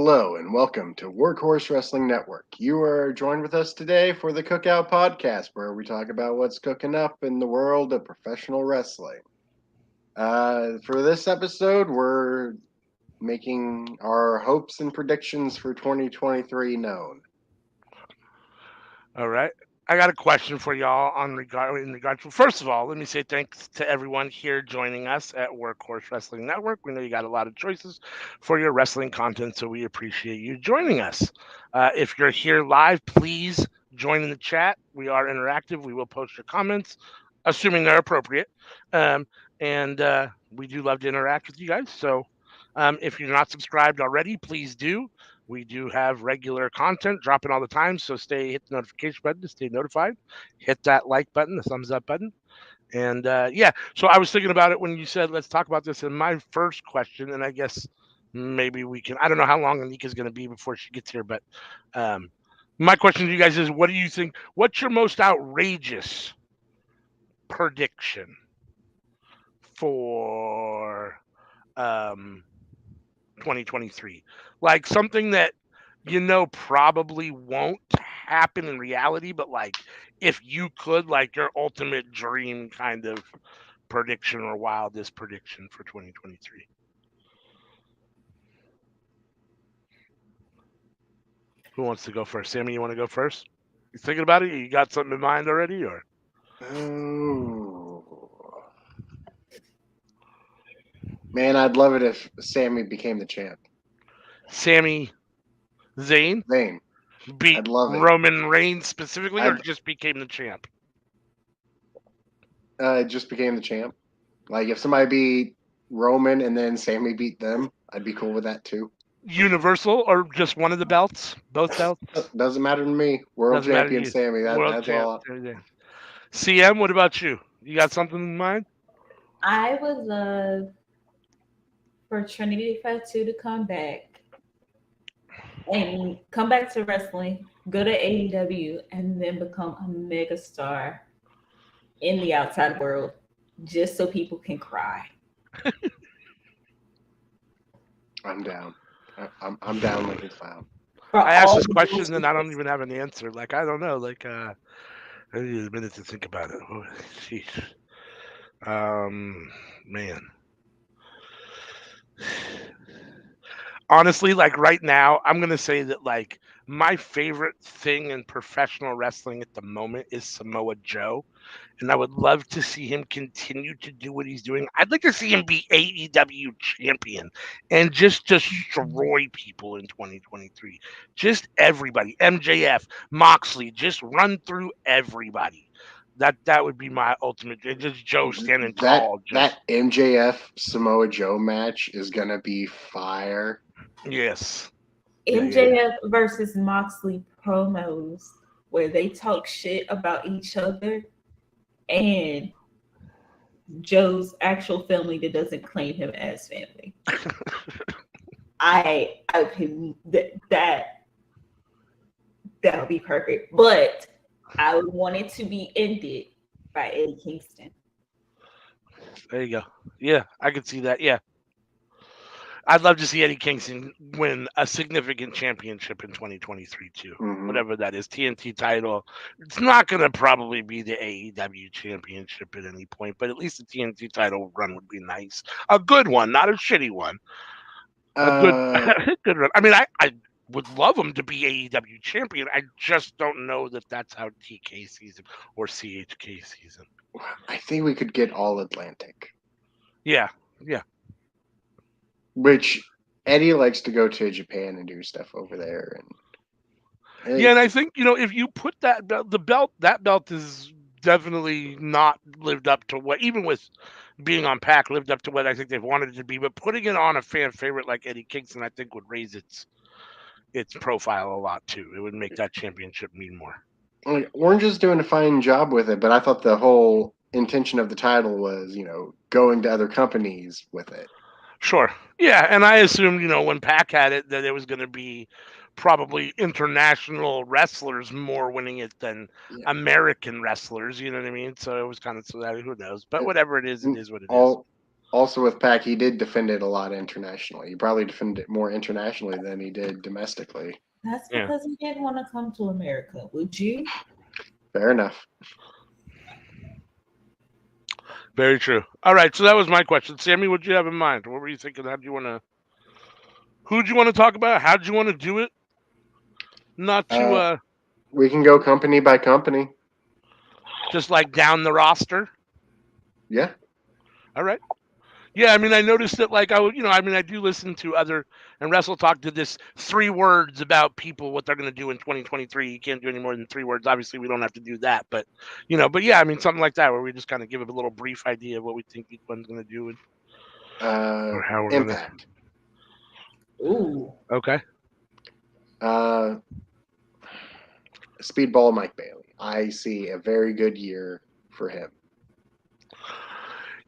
Hello and welcome to Workhorse Wrestling Network. You are joined with us today for the Cookout podcast, where we talk about what's cooking up in the world of professional wrestling. For this episode, we're making our hopes and predictions for 2023 known. All right. I got a question for y'all in regard to. First of all, let me say thanks to everyone here joining us at Workhorse Wrestling Network. We know you got a lot of choices for your wrestling content, so we appreciate you joining us. If you're here live, please join in the chat. We are interactive. We will post your comments, assuming they're appropriate. And we do love to interact with you guys. So if you're not subscribed already, please do. We do have regular content dropping all the time, so hit the notification button to stay notified. Hit that like button, the thumbs up button, and yeah. So I was thinking about it when you said let's talk about this, and my first question, and I guess maybe we can. I don't know how long Anika's going to be before she gets here, but my question to you guys is, what do you think? What's your most outrageous prediction for 2023? Like something that probably won't happen in reality, but like if you could, like your ultimate dream kind of prediction or wildest prediction for 2023. Who wants to go first? Sammy, you want to go first? You thinking about it? You got something in mind already, or? Oh. Man, I'd love it if Sammy became the champ. Sami Zayn Zayn. beat I'd love it. Roman Reigns specifically, or just became the champ? Just became the champ. Like if somebody beat Roman and then Sammy beat them, I'd be cool with that too. Universal or just one of the belts? Both belts? Doesn't matter to me. World Doesn't matter to champion you. Sammy. World That's champ. all. CM, what about you? You got something in mind? I would love for Trinity Fatu to come back to wrestling, go to AEW, and then become a mega star in the outside world, just so people can cry. I'm down. I'm down like a clown. I asked this question and I don't even have an answer. Like I don't know. Like I need a minute to think about it. Oh, sheesh. Man. Honestly, like right now, I'm gonna say that like my favorite thing in professional wrestling at the moment is Samoa Joe, and I would love to see him continue to do what he's doing. I'd like to see him be AEW champion and just destroy people in 2023. Just everybody, MJF, Moxley, just run through everybody. That would be my ultimate. Just Joe standing tall. That MJF Samoa Joe match is gonna be fire. Yes. MJF versus Moxley promos where they talk shit about each other, and Joe's actual family that doesn't claim him as family. I can that'll be perfect. But I would want it to be ended by Eddie Kingston. There you go. Yeah, I could see that. Yeah. I'd love to see Eddie Kingston win a significant championship in 2023 too. Mhm. Whatever that is, TNT title. It's not going to probably be the AEW championship at any point, but at least the TNT title run would be nice. A good one, not a shitty one. A good run. I mean, I would love him to be AEW champion. I just don't know that that's how TK sees him or CHK sees him. I think we could get All Atlantic. Yeah. Which Eddie likes to go to Japan and do stuff over there, and I think if you put that belt is definitely not lived up to what, even with being on Pac, lived up to what I think they've wanted it to be. But putting it on a fan favorite like Eddie Kingston, I think would raise its profile a lot too. It would make that championship mean more. Like, Orange is doing a fine job with it, but I thought the whole intention of the title was, going to other companies with it. Sure. Yeah, and I assumed, when Pac had it, that it was going to be probably international wrestlers more winning it than American wrestlers. You know what I mean? So it was kind of who knows? But whatever it is what it is. Also with Pac, he did defend it a lot internationally. He probably defended it more internationally than he did domestically. That's Yeah. because he didn't want to come to America. Would you? Fair enough. Very true. All right, so that was my question. Sammy, what do you have in mind? What were you thinking? How do you want to? Who do you want to talk about? How do you want to do it? Not to We can go company by company. just like down the roster. Yeah. All right. Yeah, I mean, I noticed that, like, I do listen to other, and Wrestle Talk did this 3 words about people, what they're going to do in 2023. You can't do any more than 3 words. Obviously, we don't have to do that, but yeah, I mean, something like that, where we just kind of give a little brief idea of what we think each one's going to do, or how we're going to. Impact. Ooh. Okay. Speedball Mike Bailey. I see a very good year for him.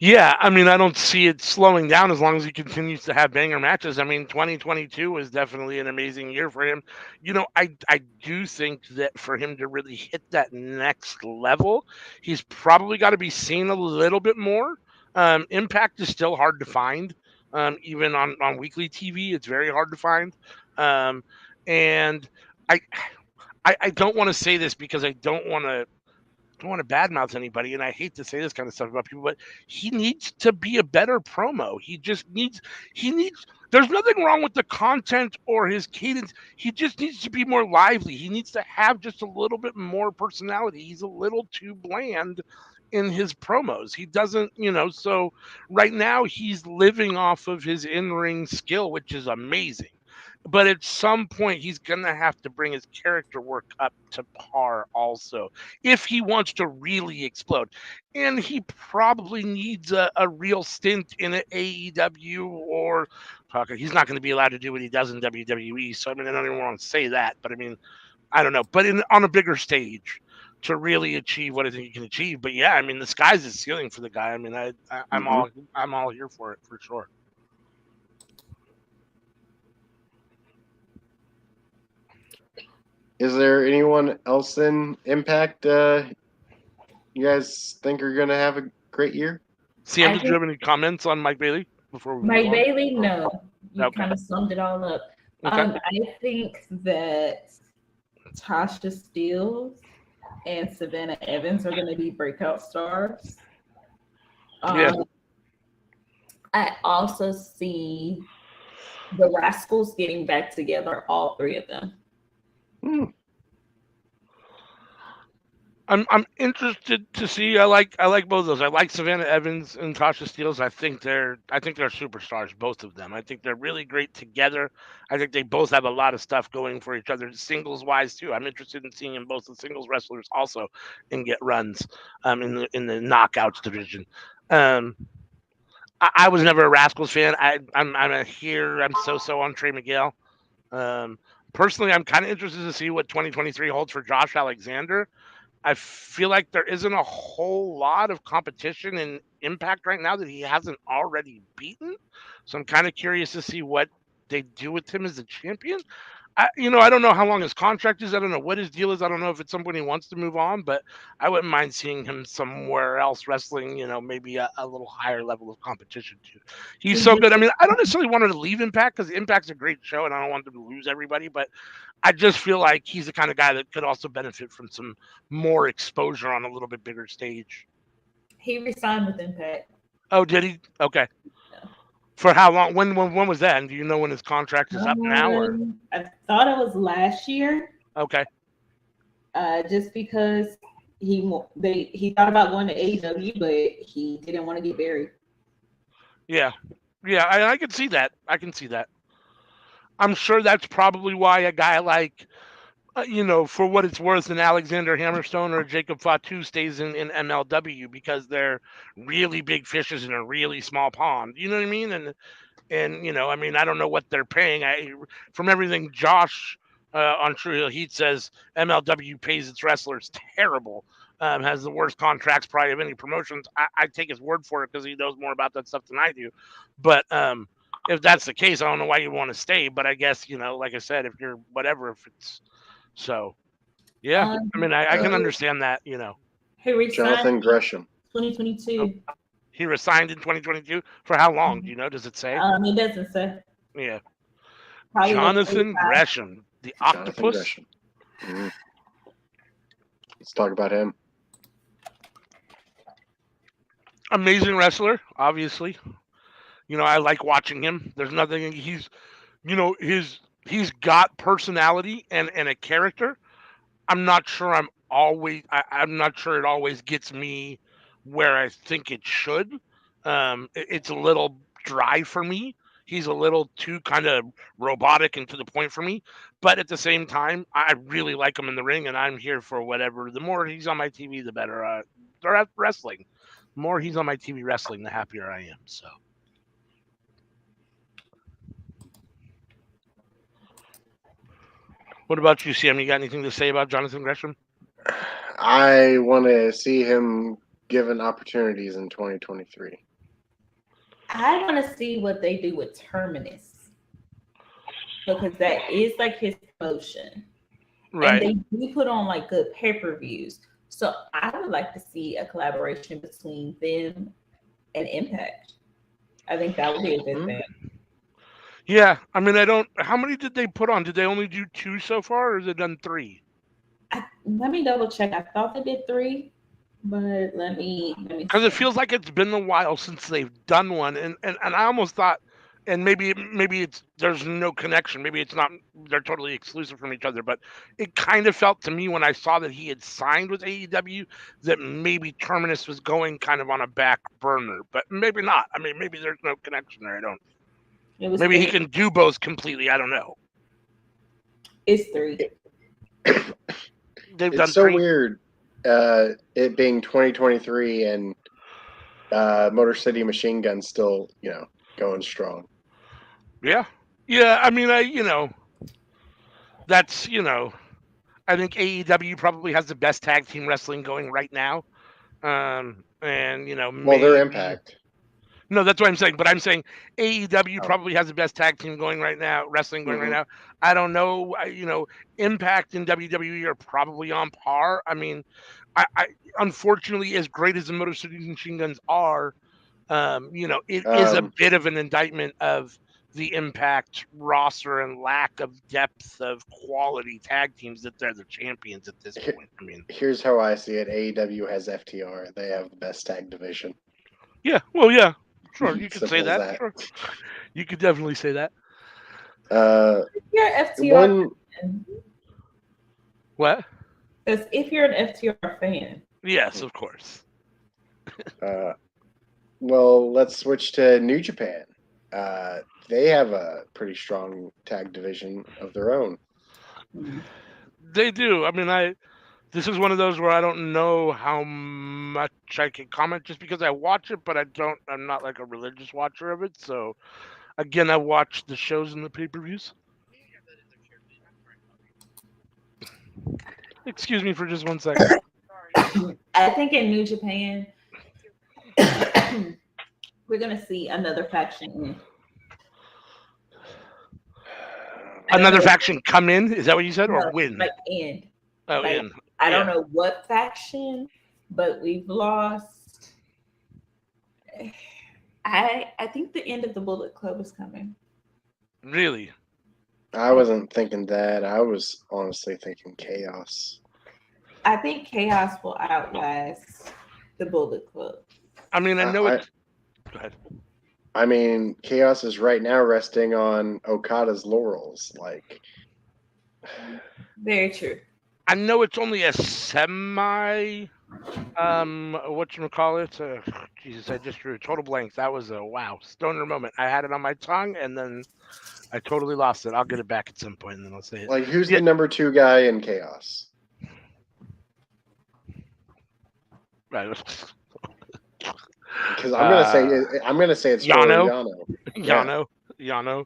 Yeah, I mean, I don't see it slowing down as long as he continues to have banger matches. I mean, 2022 was definitely an amazing year for him. I do think that for him to really hit that next level, he's probably got to be seen a little bit more. Impact is still hard to find, even on weekly TV. It's very hard to find, and I I don't want to say this because I don't want to badmouth anybody, and I hate to say this kind of stuff about people, but he needs to be a better promo. He needs. There's nothing wrong with the content or his cadence. He just needs to be more lively. He needs to have just a little bit more personality. He's a little too bland in his promos. He doesn't, so right now he's living off of his in-ring skill, which is amazing. But at some point, he's going to have to bring his character work up to par also if he wants to really explode. And he probably needs a real stint in an AEW or he's not going to be allowed to do what he does in WWE. So, I mean, I don't even want to say that, but I mean, I don't know. But on a bigger stage to really achieve what I think he can achieve. But yeah, I mean, the sky's the ceiling for the guy. I mean, I'm all here for it for sure. Is there anyone else in Impact you guys think are going to have a great year? Sam, did you have any comments on Mike Bailey before we Mike move on? Bailey, no. You Okay. kind of summed it all up. Okay. I think that Tasha Steelz and Savannah Evans are going to be breakout stars. Yeah. I also see the Rascals getting back together, all 3 of them. I'm interested to see. I like both of those. I like Savannah Evans and Tasha Steelz. I think they're superstars, both of them. I think they're really great together. I think they both have a lot of stuff going for each other, singles wise too. I'm interested in seeing them both as singles wrestlers also and get runs in the knockouts division. I was never a Rascals fan. I'm so on Trey Miguel. Personally, I'm kind of interested to see what 2023 holds for Josh Alexander. I feel like there isn't a whole lot of competition in Impact right now that he hasn't already beaten. So I'm kind of curious to see what they do with him as a champion. I don't know how long his contract is. I don't know what his deal is. I don't know if it's somebody who wants to move on, but I wouldn't mind seeing him somewhere else wrestling, maybe a little higher level of competition too. He's so good. I mean, I don't necessarily want him to leave Impact because Impact's a great show and I don't want them to lose everybody, but I just feel like he's the kind of guy that could also benefit from some more exposure on a little bit bigger stage. He resigned with Impact. Oh, did he? Okay. For how long? When was that? And do you know when his contract is up now? Or I thought it was last year. Okay. Just because he thought about going to AEW, but he didn't want to get buried. Yeah. I can see that. I'm sure that's probably why a guy like, for what it's worth, an Alexander Hammerstone or Jacob Fatu stays in MLW because they're really big fishes in a really small pond. You know what I mean? And I mean, I don't know what they're paying. From everything Josh on True Heel Heat says, MLW pays its wrestlers terrible. Has the worst contracts probably of any promotions. I take his word for it because he knows more about that stuff than I do. But if that's the case, I don't know why you want to stay. But I guess, like I said, if you're whatever, if it's so, yeah. I mean, I can understand that, He resigned Jonathan Gresham. 2022. He resigned in 2022 for how long? Do you know? Does it say? It doesn't say. Yeah. Probably like Jonathan 85. Gresham, the Jonathan octopus. Gresham. Mhm. Let's talk about him. Amazing wrestler, obviously. I like watching him. There's nothing he's he's got personality and a character. I'm not sure I'm not sure it always gets me where I think it should. It's a little dry for me. He's a little too kind of robotic and to the point for me. But at the same time, I really like him in the ring, and I'm here for whatever. The more he's on my TV, the better. They're at wrestling. The more he's on my TV wrestling, the happier I am. So. What about you, Sam? You got anything to say about Jonathan Gresham? I want to see him given opportunities in 2023. I want to see what they do with Terminus, because that is like his promotion. Right. And they do put on like good pay-per-views. So I would like to see a collaboration between them and Impact. I think that would be a good thing. Yeah, I mean, how many did they put on? Did they only do 2 so far, or has it done 3? Let me double check. I thought they did 3, but let me Because it feels like it's been a while since they've done one, and I almost thought, and maybe there's no connection. Maybe it's not. They're totally exclusive from each other. But it kind of felt to me when I saw that he had signed with AEW that maybe Terminus was going kind of on a back burner, but maybe not. I mean, maybe there's no connection there. I don't. Maybe 3. he can do both completely. I don't know. It's 3. They've It's done so 3. weird, it being 2023 and Motor City Machine Gun still, going strong. Yeah. I mean, that's I think AEW probably has the best tag team wrestling going right now. And Well, their Impact. No, that's what I'm saying. But I'm saying AEW probably has the best tag team going right now, wrestling going right now. I don't know. Impact and WWE are probably on par. I mean, I unfortunately, as great as the Motor City Machine Guns are, it is a bit of an indictment of the Impact roster and lack of depth of quality tag teams that they're the champions at this point. I mean, here's how I see it. AEW has FTR. They have the best tag division. Yeah. Well, yeah. Sure, you could say that. Sure. You could definitely say that. You're FTR fan. What? Because if you're an FTR fan. Yes, of course. Well, let's switch to New Japan. They have a pretty strong tag division of their own. They do. I mean, this is one of those where I don't know how much I can comment just because I watch it, but I'm not like a religious watcher of it. So, again, I watch the shows and the pay-per-views. Excuse me for just 1 second. I think in New Japan, we're going to see another faction. Another faction come in? Is that what you said? Or win? Like end. Oh, in. I don't know what faction, but we've lost. I think the end of the Bullet Club is coming. Really? I wasn't thinking that. I was honestly thinking Chaos. I think Chaos will outlast the Bullet Club. I mean, I know it. Go ahead. I mean, Chaos is right now resting on Okada's laurels. Very true. I know it's only a semi. Whatchamacallit? Jesus, I just drew a total blank. That was a stoner moment. I had it on my tongue and then I totally lost it. I'll get it back at some point and then I'll say it. Who's the number 2 guy in Chaos? Right. Because I'm gonna say it's Yano. Yano.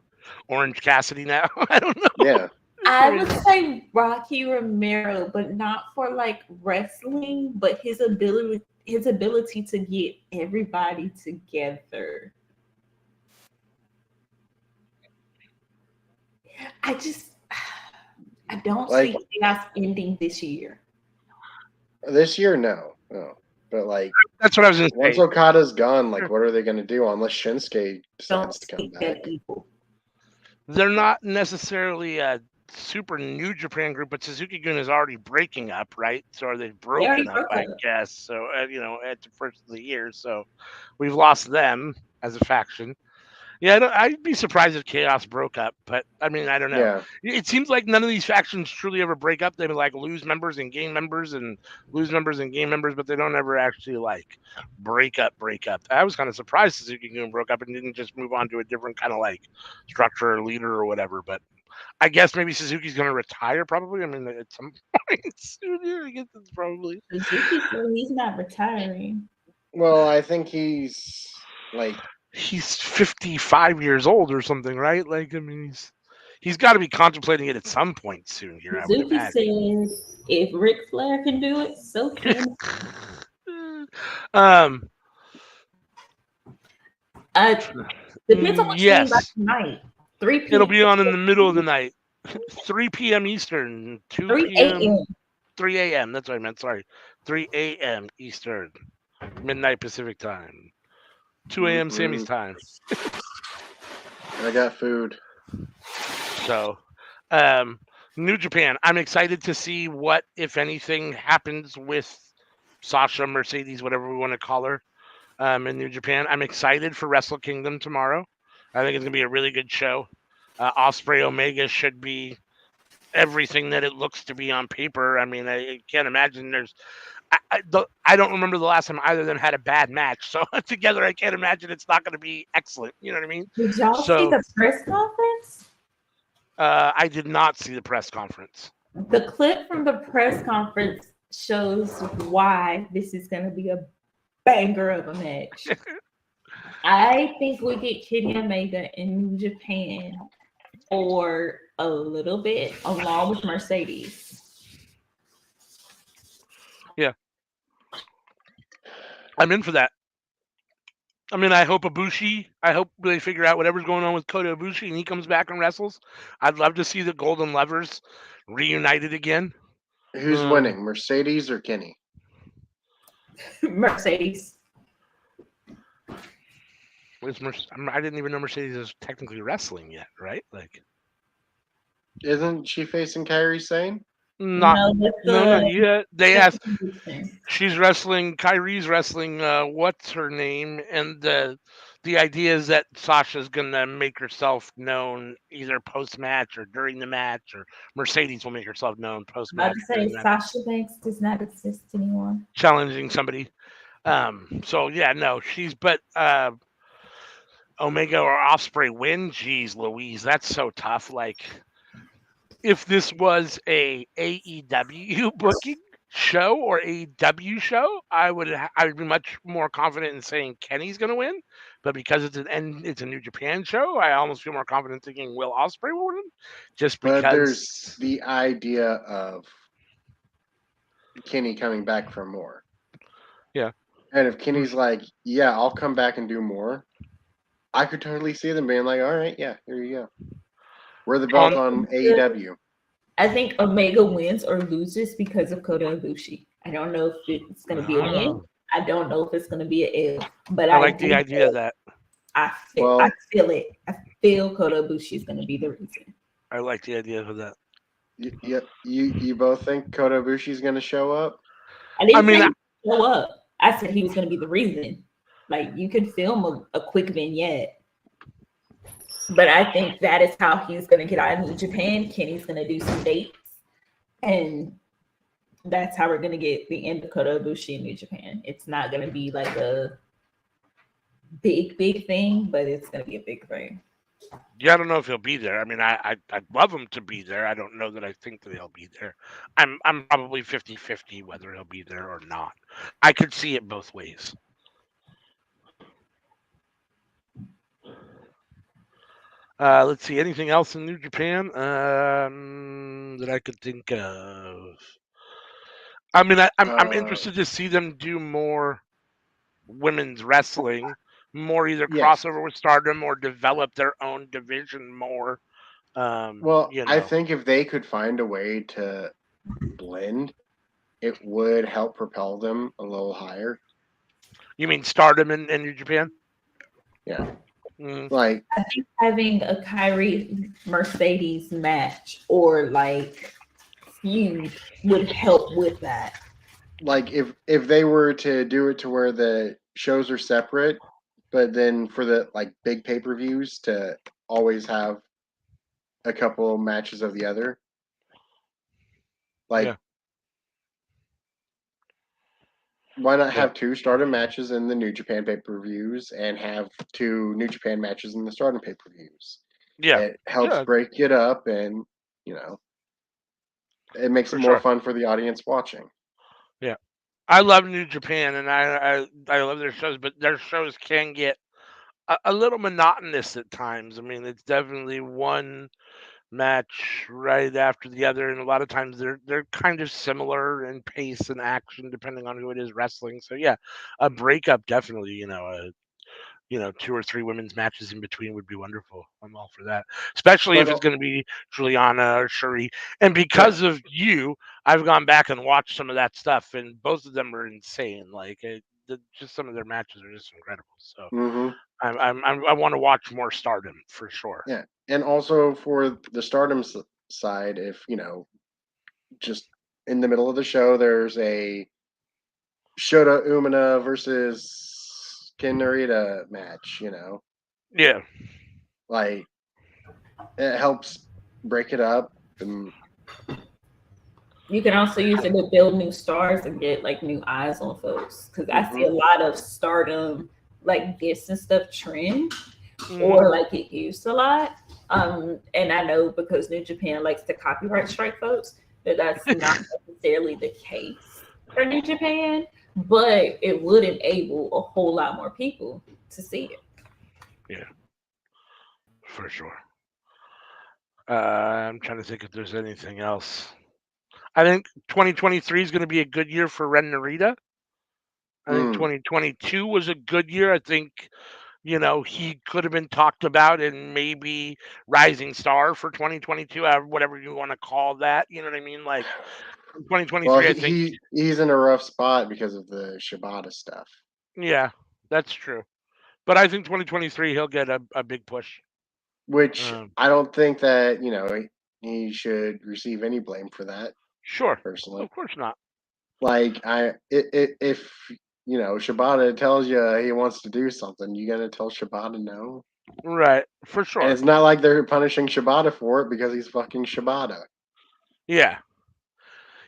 Orange Cassidy now. I don't know. Yeah. I would say Rocky Romero, but not for wrestling, but his ability to get everybody together. I don't see Chaos ending this year. This year, no. But like, That's what I was going to once say. Okada's gone, like, what are they going to do unless Shinsuke decides to come back? They're not necessarily a super New Japan group, but Suzuki-gun is already breaking up, right? So are they broken up, I guess. So, at the first of the year. So we've lost them as a faction. Yeah, I'd be surprised if Chaos broke up, but I mean, I don't know. Yeah. It seems like none of these factions truly ever break up. They like lose members and gain members and lose members and gain members, but they don't ever actually like break up. I was kind of surprised Suzuki-gun broke up and didn't just move on to a different kind of like structure or leader or whatever. But I guess maybe Suzuki's going to retire probably. I mean, at some point soon here, I guess it's probably. Suzuki said he's not retiring. Well, I think he's like, he's 55 years old or something, right? Like, I mean, he's got to be contemplating it at some point soon here. Suzuki says if Ric Flair can do it, so can. Depends on what yes. you tonight. 3 p.m. It'll be on in the middle of the night. 3 p.m. Eastern, 2 p.m. 3 a.m. That's what I meant. Sorry. 3 a.m. Eastern, midnight Pacific time. 2 a.m. Sammy's time. I got food. So, New Japan. I'm excited to see what, if anything, happens with Sasha, Mercedes, whatever we want to call her, in New Japan. I'm excited for Wrestle Kingdom tomorrow. I think it's going to be a really good show. Ospreay Omega should be everything that it looks to be on paper. I mean, I can't imagine there's... I don't remember the last time either of them had a bad match. So together, I can't imagine it's not going to be excellent. You know what I mean? Did y'all see the press conference? I did not see the press conference. The clip from the press conference shows why this is going to be a banger of a match. I think we get Kenny Omega in New Japan for a little bit, along with Mercedes. Yeah. I'm in for that. I mean, I hope they figure out whatever's going on with Kota Ibushi and he comes back and wrestles. I'd love to see the Golden Lovers reunited again. Who's winning, Mercedes or Kenny? Mercedes. I didn't even know Mercedes is technically wrestling yet, right? Like, isn't she facing Kairi Sane? No, yet. They asked. She's wrestling. Kairi's wrestling. What's her name? And the idea is that Sasha's gonna make herself known either post match or during the match, or Mercedes will make herself known post match. I'd say Sasha Banks does not exist anymore. Challenging somebody. So yeah, no, but Omega or Ospreay win. Jeez, Louise, that's so tough. Like, if this was a AEW booking show or AEW show, I would be much more confident in saying Kenny's going to win. But because it's a New Japan show, I almost feel more confident thinking Will Ospreay will win. Just because. But there's the idea of Kenny coming back for more. Yeah. And if Kenny's like, yeah, I'll come back and do more, I could totally see them being like, all right, yeah, here you go. We're the belt on AEW. I think Omega wins or loses because of Kota Ibushi. I don't know if it's going to be a win. I don't know if it's going to be an L. But I like the idea of that. I feel it. I feel Kota Ibushi is going to be the reason. I like the idea of that. You both think Kota Ibushi is going to show up? I didn't say show up. I said he was going to be the reason. Like, you can film a quick vignette. But I think that is how he's going to get out of New Japan. Kenny's going to do some dates. And that's how we're going to get the end of Kota Ibushi in New Japan. It's not going to be like a big thing, but it's going to be a big thing. Yeah, I don't know if he'll be there. I mean, I'd love him to be there. I don't know that I think that he'll be there. I'm probably 50-50 whether he'll be there or not. I could see it both ways. Let's see. Anything else in New Japan that I could think of? I mean, I'm interested to see them do more women's wrestling, more either crossover with Stardom or develop their own division more. I think if they could find a way to blend it would help propel them a little higher. You mean Stardom in New Japan? Yeah. Mm. Like, I think having a Kyrie Mercedes match or like feud would help with that. like if they were to do it to where the shows are separate, but then for the like big pay-per-views to always have a couple matches of the other. Like, Yeah. why not Yeah. have 2 Stardom matches in the New Japan pay-per-views and have 2 New Japan matches in the Stardom pay-per-views? Yeah. It helps Yeah, break it up, and it makes for it more sure. fun for the audience watching. Yeah. I love New Japan, and I love their shows, but their shows can get a little monotonous at times. I mean, it's definitely one match right after the other, and a lot of times they're kind of similar in pace and action depending on who it is wrestling. So yeah, a breakup definitely, 2 or 3 women's matches in between would be wonderful. I'm all for that, especially if But it's going to be Juliana or Shuri. And yeah, because of you, I've gone back and watched some of that stuff, and both of them are insane. Like just some of their matches are just incredible. So I want to watch more Stardom for sure. yeah, and also for the Stardom side, if just in the middle of the show, there's a Shota Umina versus Ken Narita match. Yeah, Like, it helps break it up, and You can also use it to build new stars and get like new eyes on folks. Because I see a lot of Stardom like gifts and stuff trend, or like get used a lot. And I know because New Japan likes to copyright strike folks that that's not necessarily the case for New Japan, but it would enable a whole lot more people to see it. Yeah, for sure. I'm trying to think if there's anything else. I think 2023 is going to be a good year for Ren Narita. I think 2022 was a good year. I think, he could have been talked about in maybe Rising Star for 2022, whatever you want to call that. You know what I mean? Like 2023, well, I think. he's in a rough spot because of the Shibata stuff. Yeah, that's true. But I think 2023 he'll get a big push. Which I don't think that he should receive any blame for that. Sure, personally, of course not. Like, if Shibata tells you he wants to do something, you gonna tell Shibata no? Right, for sure. And it's not like they're punishing Shibata for it because he's fucking Shibata. Yeah.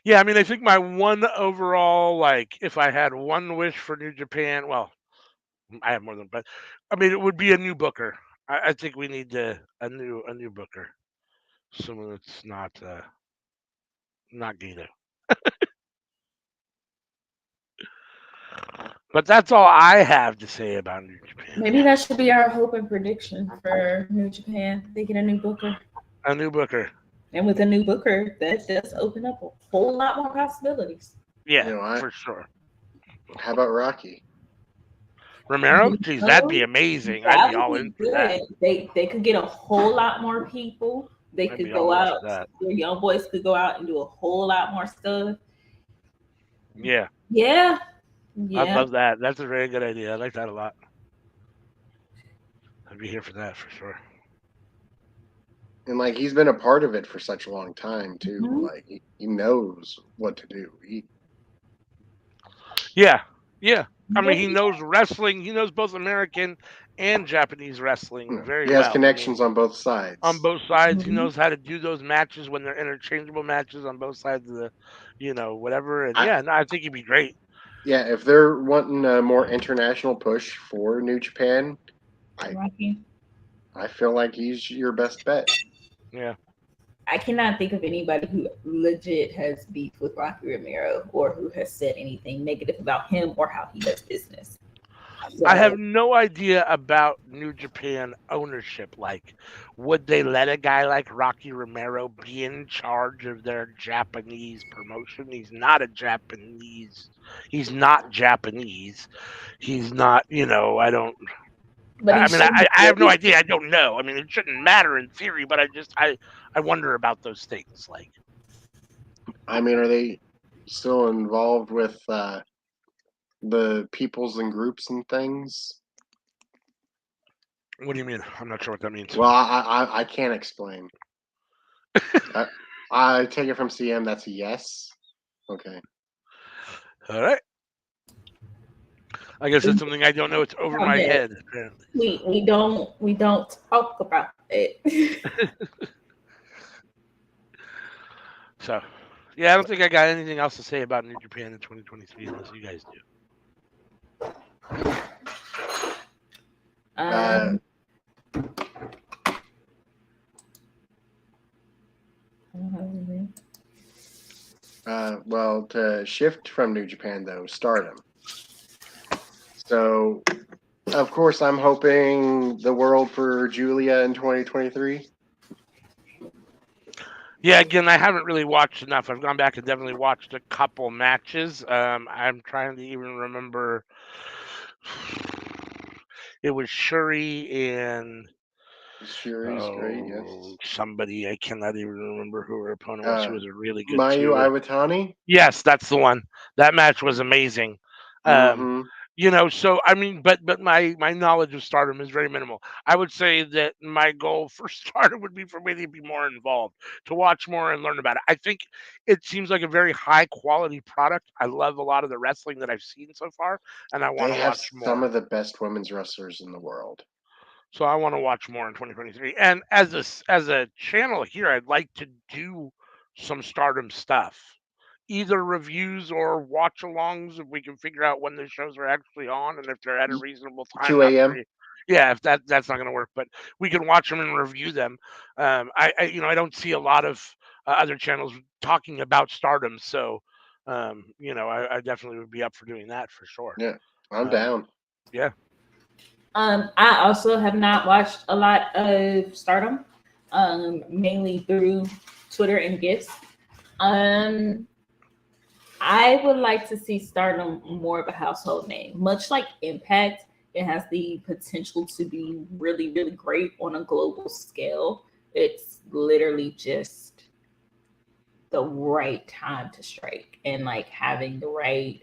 Yeah, I mean, I think my one overall, like, if I had one wish for New Japan, well, I have more than, but I mean, it would be a new booker. I think we need a new booker, someone that's not Gato. But that's all I have to say about New Japan. Maybe that should be our hope and prediction for New Japan. They get a new booker. A new booker. And with a new booker, that does open up a whole lot more possibilities. Yeah, for sure. How about Rocky? Romero? Jeez, that'd be amazing. I'd be all in for that. They could get a whole lot more people. They could go out. Your young boys could go out and do a whole lot more stuff. Yeah. Yeah. I love that. That's a very good idea. I like that a lot. I'd be here for that for sure. And like, he's been a part of it for such a long time too. Like, he knows what to do. Yeah. I mean, he knows wrestling. He knows both American and Japanese wrestling very well. He has connections on both sides. On both sides, he knows how to do those matches when they're interchangeable matches on both sides of the, whatever. And I think he'd be great. Yeah, if they're wanting a more international push for New Japan, I feel like he's your best bet. Yeah. I cannot think of anybody who legit has beef with Rocky Romero or who has said anything negative about him or how he does business. So, I have no idea about New Japan ownership. Like, would they let a guy like Rocky Romero be in charge of their Japanese promotion? He's not Japanese. He's not, I don't. But I have no idea. I don't know. I mean, it shouldn't matter in theory, but I wonder about those things. Like, I mean, are they still involved with the peoples and groups and things? What do you mean? I'm not sure what that means. Well, I can't explain. I take it from CM. That's a yes. Okay. All right. I guess it's something I don't know. It's over my head. Apparently. We don't talk about it. So, yeah, I don't think I got anything else to say about New Japan in 2023 unless you guys do. Well, to shift from New Japan though, Stardom. So, of course, I'm hoping the world for Julia in 2023. Yeah, again, I haven't really watched enough. I've gone back and definitely watched a couple matches. I'm trying to even remember. It was Shuri and Shuri's great, yes. somebody. I cannot even remember who her opponent was. She was a really good Mayu too. Iwatani? Yes, that's the one. That match was amazing. Mm-hmm. You know, so I mean, but my knowledge of Stardom is very minimal. I would say that my goal for Stardom would be for me to be more involved, to watch more and learn about it. I think it seems like a very high quality product. I love a lot of the wrestling that I've seen so far, and I want They to have watch some more. of the best women's wrestlers in the world. So I want to watch more in 2023. And as a channel here, I'd like to do some Stardom stuff, either reviews or watch alongs if we can figure out when the shows are actually on and if they're at a reasonable time. 2 a.m. Yeah, if that's not going to work, but we can watch them and review them. I I don't see a lot of other channels talking about Stardom, so I definitely would be up for doing that for sure. Yeah, I'm down. Yeah. I also have not watched a lot of Stardom, mainly through Twitter and GIFs. I would like to see Stardom more of a household name, much like Impact. It has the potential to be really, really great on a global scale. It's literally just the right time to strike and like having the right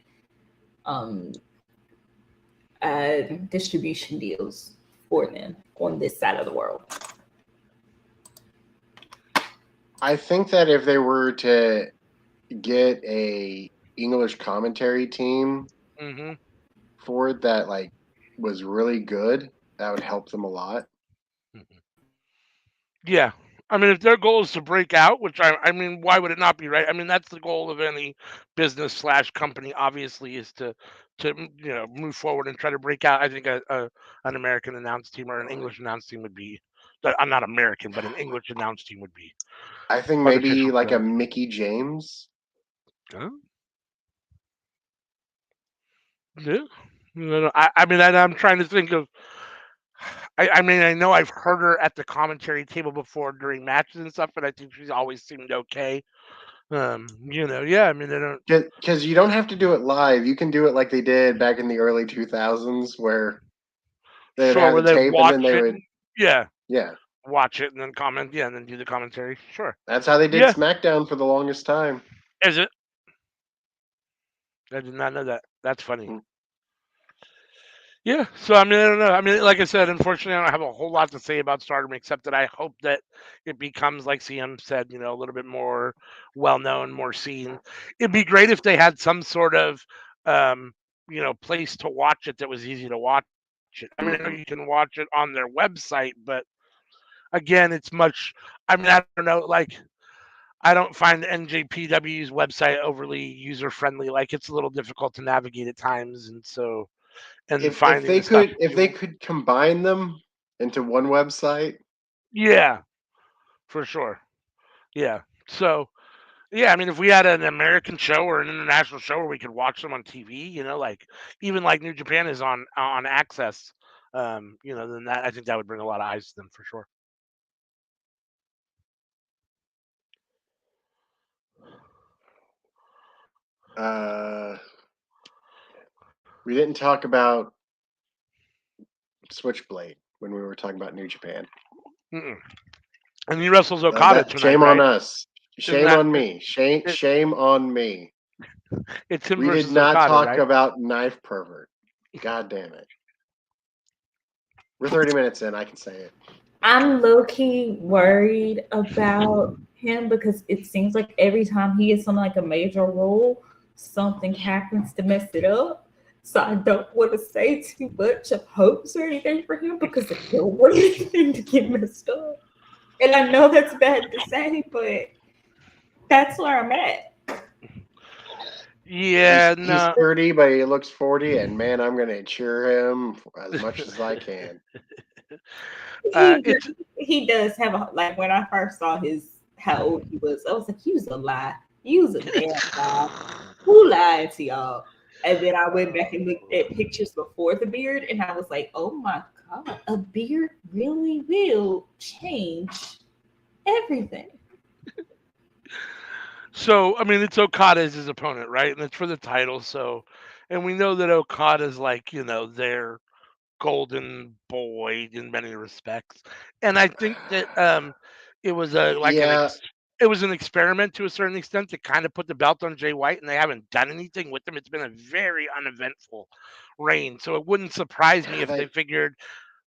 distribution deals for them on this side of the world. I think that if they were to get a English commentary team for it that like was really good, that would help them a lot. Yeah. I mean, if their goal is to break out, which I mean, why would it not be, right? I mean, that's the goal of any business / company, obviously, is to move forward and try to break out. I think an American announced team or an English announced team would be. I'm not American, but an English announced team would be. I think maybe like a Mickey James. Huh? Yeah. I mean, I'm trying to think of. I mean, I know I've heard her at the commentary table before during matches and stuff, but I think she's always seemed okay. Yeah, I mean, they don't, because you don't have to do it live. You can do it like they did back in the early 2000s, where they'd have the tape and then they would, yeah, yeah, watch it and then comment, and then do the commentary. Sure, that's how they did SmackDown for the longest time. Is it? I did not know that. That's funny. Yeah, so I mean, I don't know. I mean, like I said, unfortunately, I don't have a whole lot to say about Stardom except that I hope that it becomes, like CM said, a little bit more well-known, more seen. It'd be great if they had some sort of, place to watch it that was easy to watch it. I mean, I know you can watch it on their website, but again, it's much. I mean, I don't know, like. I don't find NJPW's website overly user-friendly. Like, it's a little difficult to navigate at times, and so. And if they could combine them into one website, yeah, for sure, yeah. So yeah, I mean, if we had an American show or an international show where we could watch them on TV, like even like New Japan is on Access, then that I think that would bring a lot of eyes to them for sure. We didn't talk about Switchblade when we were talking about New Japan. And he wrestles Okada tonight. Shame right? on us. Shame on me. Shame on me. It's him We versus did not Okada, talk right? about Knife Pervert. God damn it. We're 30 minutes in. I can say it. I'm low-key worried about him because it seems like every time he is something like a major role, something happens to mess it up. So I don't want to say too much of hopes or anything for him because I don't want anything to get messed up. And I know that's bad to say, but that's where I'm at. Yeah, He's no. 30, but he looks 40, and man, I'm going to cheer him as much as I can. It's He does have a, like, when I first saw how old he was, I was like, he was a lie. He was a damn lie. Who lied to y'all? And then I went back and looked at pictures before the beard, and I was like, oh my God, a beard really will change everything. So, I mean, it's Okada as his opponent, right? And it's for the title. So, and we know that Okada's like, their golden boy in many respects. And I think that it was Yeah, it was an experiment to a certain extent to kind of put the belt on Jay White, and they haven't done anything with him. It's been a very uneventful reign. So it wouldn't surprise me if they figured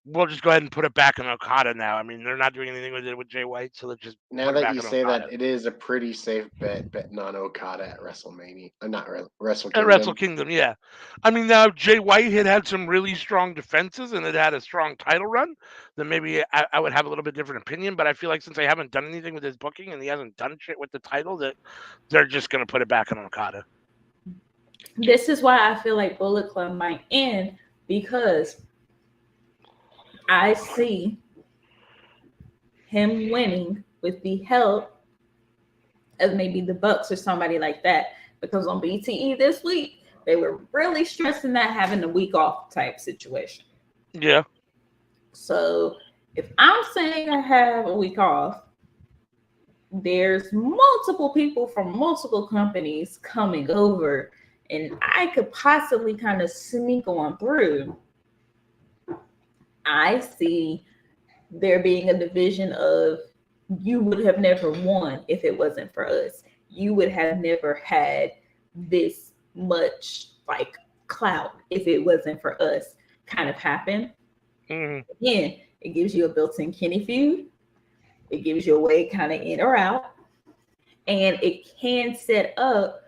we'll just go ahead and put it back on Okada now. I mean, they're not doing anything with it with Jay White, so let's just now put it that back you on say Okada. that, it is a pretty safe bet betting on Okada at WrestleMania. Not Wrestle At Wrestle Kingdom. Kingdom, yeah. I mean, now Jay White had some really strong defenses and it had a strong title run, then maybe I would have a little bit different opinion. But I feel like since they haven't done anything with his booking and he hasn't done shit with the title, that they're just going to put it back on Okada. This is why I feel like Bullet Club might end, because I see him winning with the help of maybe the Bucks or somebody like that. Because on BTE this week, they were really stressing that having a week off type situation. Yeah. So if I'm saying I have a week off, there's multiple people from multiple companies coming over, and I could possibly kind of sneak on through. I see there being a division of, you would have never won if it wasn't for us. You would have never had this much like clout if it wasn't for us kind of happen. Mm-hmm. Again, it gives you a built-in Kenny feud. It gives you a way kind of in or out. And it can set up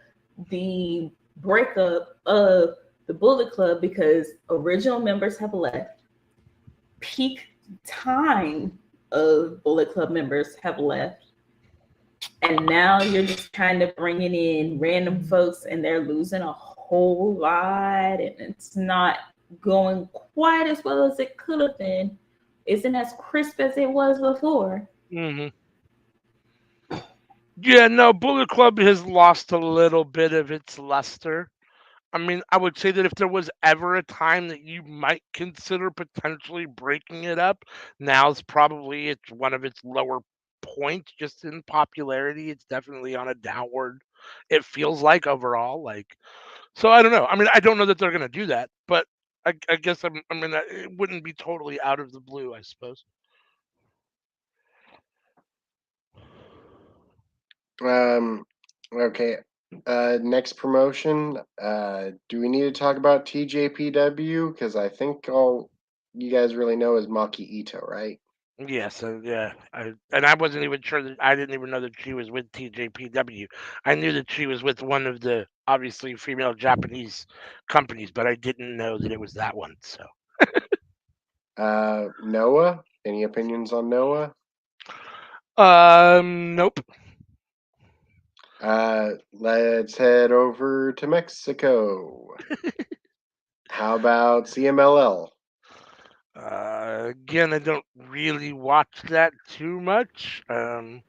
the breakup of the Bullet Club because original members have left. Peak time of Bullet Club members have left. And now you're just kind of bringing in random folks and they're losing a whole lot. And it's not going quite as well as it could have been. Isn't as crisp as it was before. Mm-hmm. Yeah, no, Bullet Club has lost a little bit of its luster. I mean, I would say that if there was ever a time that you might consider potentially breaking it up, now's probably it's one of its lower points just in popularity. It's definitely on a downward. It feels like overall, so I don't know. I mean, I don't know that they're gonna do that, but I guess I mean, it wouldn't be totally out of the blue, I suppose. Okay. Next promotion. Do we need to talk about TJPW? Because I think all you guys really know is Maki Ito, right? Yes, yeah, and I wasn't even sure that I didn't even know that she was with TJPW. I knew that she was with one of the obviously female Japanese companies, but I didn't know that it was that one. So, Noah. Any opinions on Noah? nope. Let's head over to Mexico. How about CMLL? Again, I don't really watch that too much, or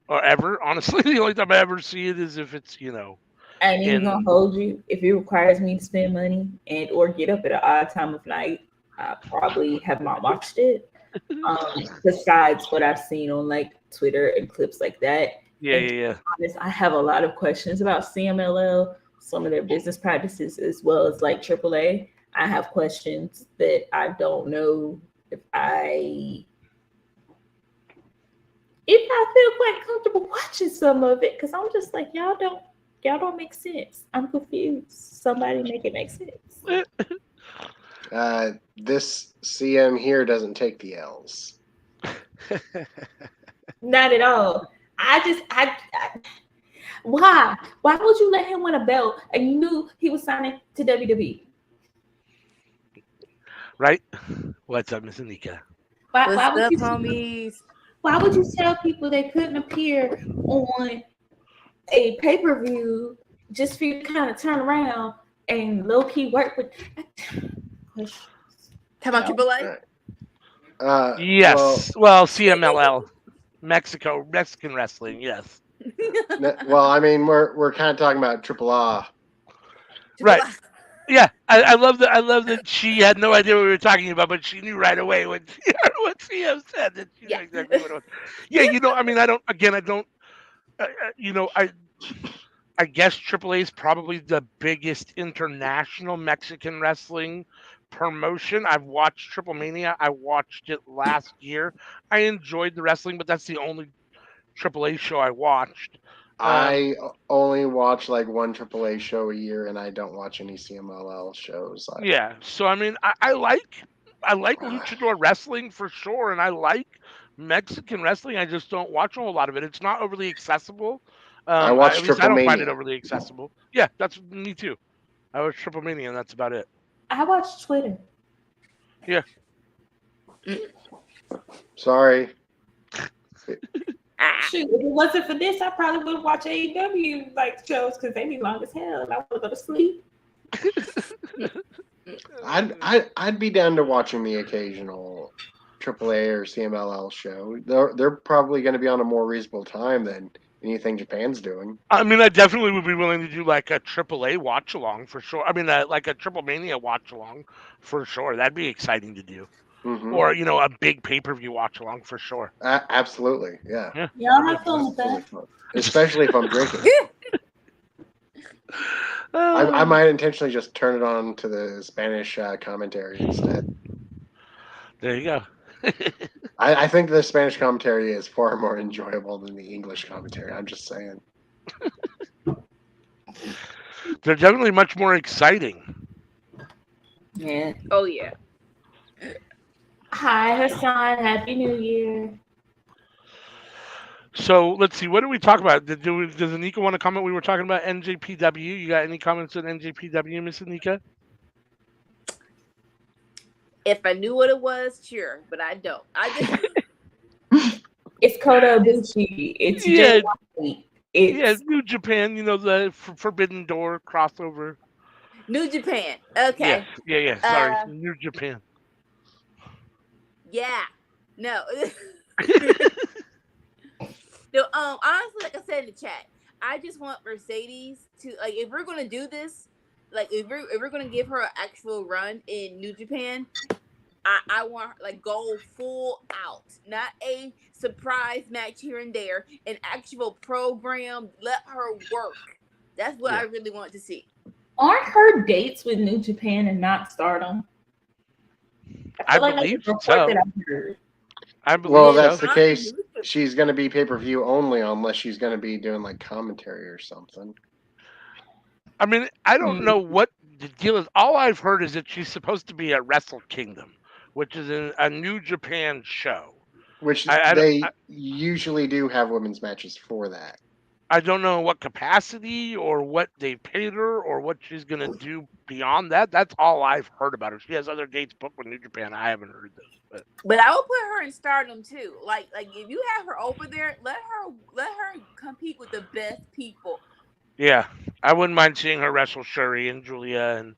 ever. Honestly, the only time I ever see it is if it's I ain't even gonna in. hold you. If it requires me to spend money and or get up at an odd time of night, I probably have not watched it. Besides what I've seen on like Twitter and clips like that. Yeah, And to yeah, be honest, I have a lot of questions about CMLL, some of their business practices, as well as like AAA. I have questions that I don't know if I feel quite comfortable watching some of it, because I'm just like, y'all don't Y'all don't make sense. I'm confused. Somebody make it make sense. This CM here doesn't take the L's. Not at all. Why? Why would you let him win a belt and you knew he was signing to WWE? Right? What's up, Miss Anika? Why What's would up, you? homies? Why would you tell people they couldn't appear on a pay-per-view just for you to kind of turn around and low-key work with? Talk about Triple A? Yes. Well, CMLL. Mexican wrestling, yes. Well, I mean, we're kind of talking about AAA. Right. Yeah, I love that she had no idea what we were talking about, but she knew right away when she heard what CM said that she knew exactly what it was. Yeah, I mean, I don't. I guess AAA is probably the biggest international Mexican wrestling promotion. I've watched Triple Mania. I watched it last year. I enjoyed the wrestling, but that's the only AAA show I watched. I only watch like one AAA show a year, and I don't watch any CMLL shows. Yeah, so I mean, I like luchador wrestling for sure, and I like Mexican wrestling. I just don't watch a whole lot of it. It's not overly accessible. I watch at least I Triple don't find it Mania. overly accessible. Yeah, that's me too. I watch Triple Mania, and that's about it. I watch Twitter. Yeah. Sorry. Shoot, if it wasn't for this, I probably would watch AEW like shows because they be long as hell, and I want to go to sleep. I'd be down to watching the occasional AAA or CMLL show. They're probably going to be on a more reasonable time than anything Japan's doing. I mean, I definitely would be willing to do like a AAA watch along for sure. I mean, like a Triple Mania watch along for sure. That'd be exciting to do. Mm-hmm. Or a big pay-per-view watch along for sure. Absolutely, yeah. Y'all have fun with that. Especially if I'm drinking. I might intentionally just turn it on to the Spanish commentary instead. There you go. I think the Spanish commentary is far more enjoyable than the English commentary. I'm just saying. They're definitely much more exciting. Yeah. Oh, yeah. Hi, Hassan. Happy New Year. So let's see. What do we talk about? Does Anika want to comment? We were talking about NJPW. You got any comments on NJPW, Miss Anika? If I knew what it was, sure, but I don't. It's Kota Ibushi. It's Jay White. It's New Japan. The Forbidden Door crossover. New Japan. Okay. Yeah. Sorry, New Japan. Yeah. No. No. Honestly, like I said in the chat, I just want Mercedes to if we're gonna do this, if we're gonna give her an actual run in New Japan, I want her go full out, not a surprise match here and there, an actual program. Let her work. That's what I really want to see. Aren't her dates with New Japan and not Stardom? I believe so. Well, that's the case. She's going to be pay-per-view only unless she's going to be doing commentary or something. I mean, I don't know what the deal is. All I've heard is that she's supposed to be at Wrestle Kingdom, which is a New Japan show. Which they usually do have women's matches for that. I don't know what capacity or what they paid her or what she's going to do beyond that. That's all I've heard about her. She has other dates booked with New Japan. I haven't heard this. But I will put her in Stardom too. Like if you have her over there, let her compete with the best people. Yeah, I wouldn't mind seeing her wrestle Shuri and Julia and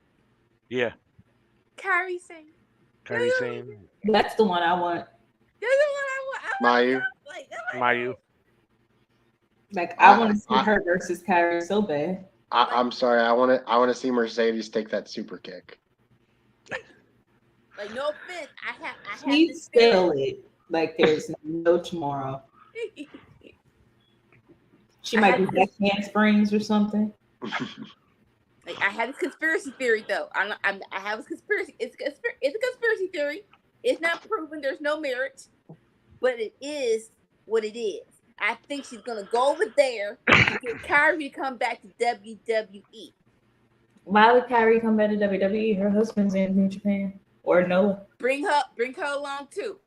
Kairi Sane. That's the one I want. That's the one I want. Mayu. Mayu. I want to see her versus Kairi so bad. I'm sorry. I want to see Mercedes take that super kick. No offense. I have. She's still it. There's no tomorrow. She might be back handsprings or something. I have a conspiracy theory though. I have a conspiracy. It's a conspiracy theory. It's not proven. There's no merit, but it is what it is. I think she's gonna go over there to get Kyrie to come back to WWE. Why would Kyrie come back to WWE? Her husband's in New Japan or Noah. Bring her along too.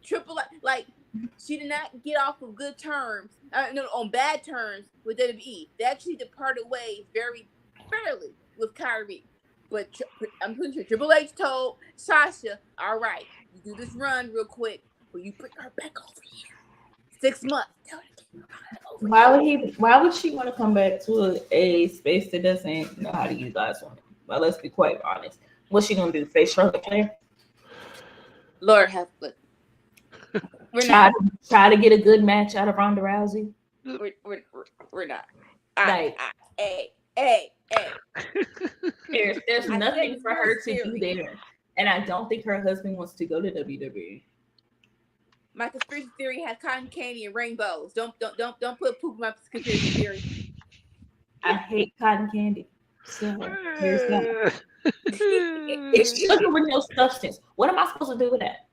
Triple like she did not get off of good terms, on bad terms with WWE. They actually departed ways very fairly with Kyrie. But I'm pretty sure Triple H told Sasha, "All right, you do this run real quick, but you bring her back over here. 6 months. Why would she want to come back to a space that doesn't know how to utilize women? Well, let's be quite honest. What's she gonna do? Face Charlotte Flair? Lord have but try to get a good match out of Ronda Rousey. We're not. Hey. There's nothing for her to do there, and I don't think her husband wants to go to WWE. My conspiracy theory has cotton candy and rainbows. Don't put poop in my conspiracy theory. I hate cotton candy. So here's that. It's sugar with no substance. What am I supposed to do with that?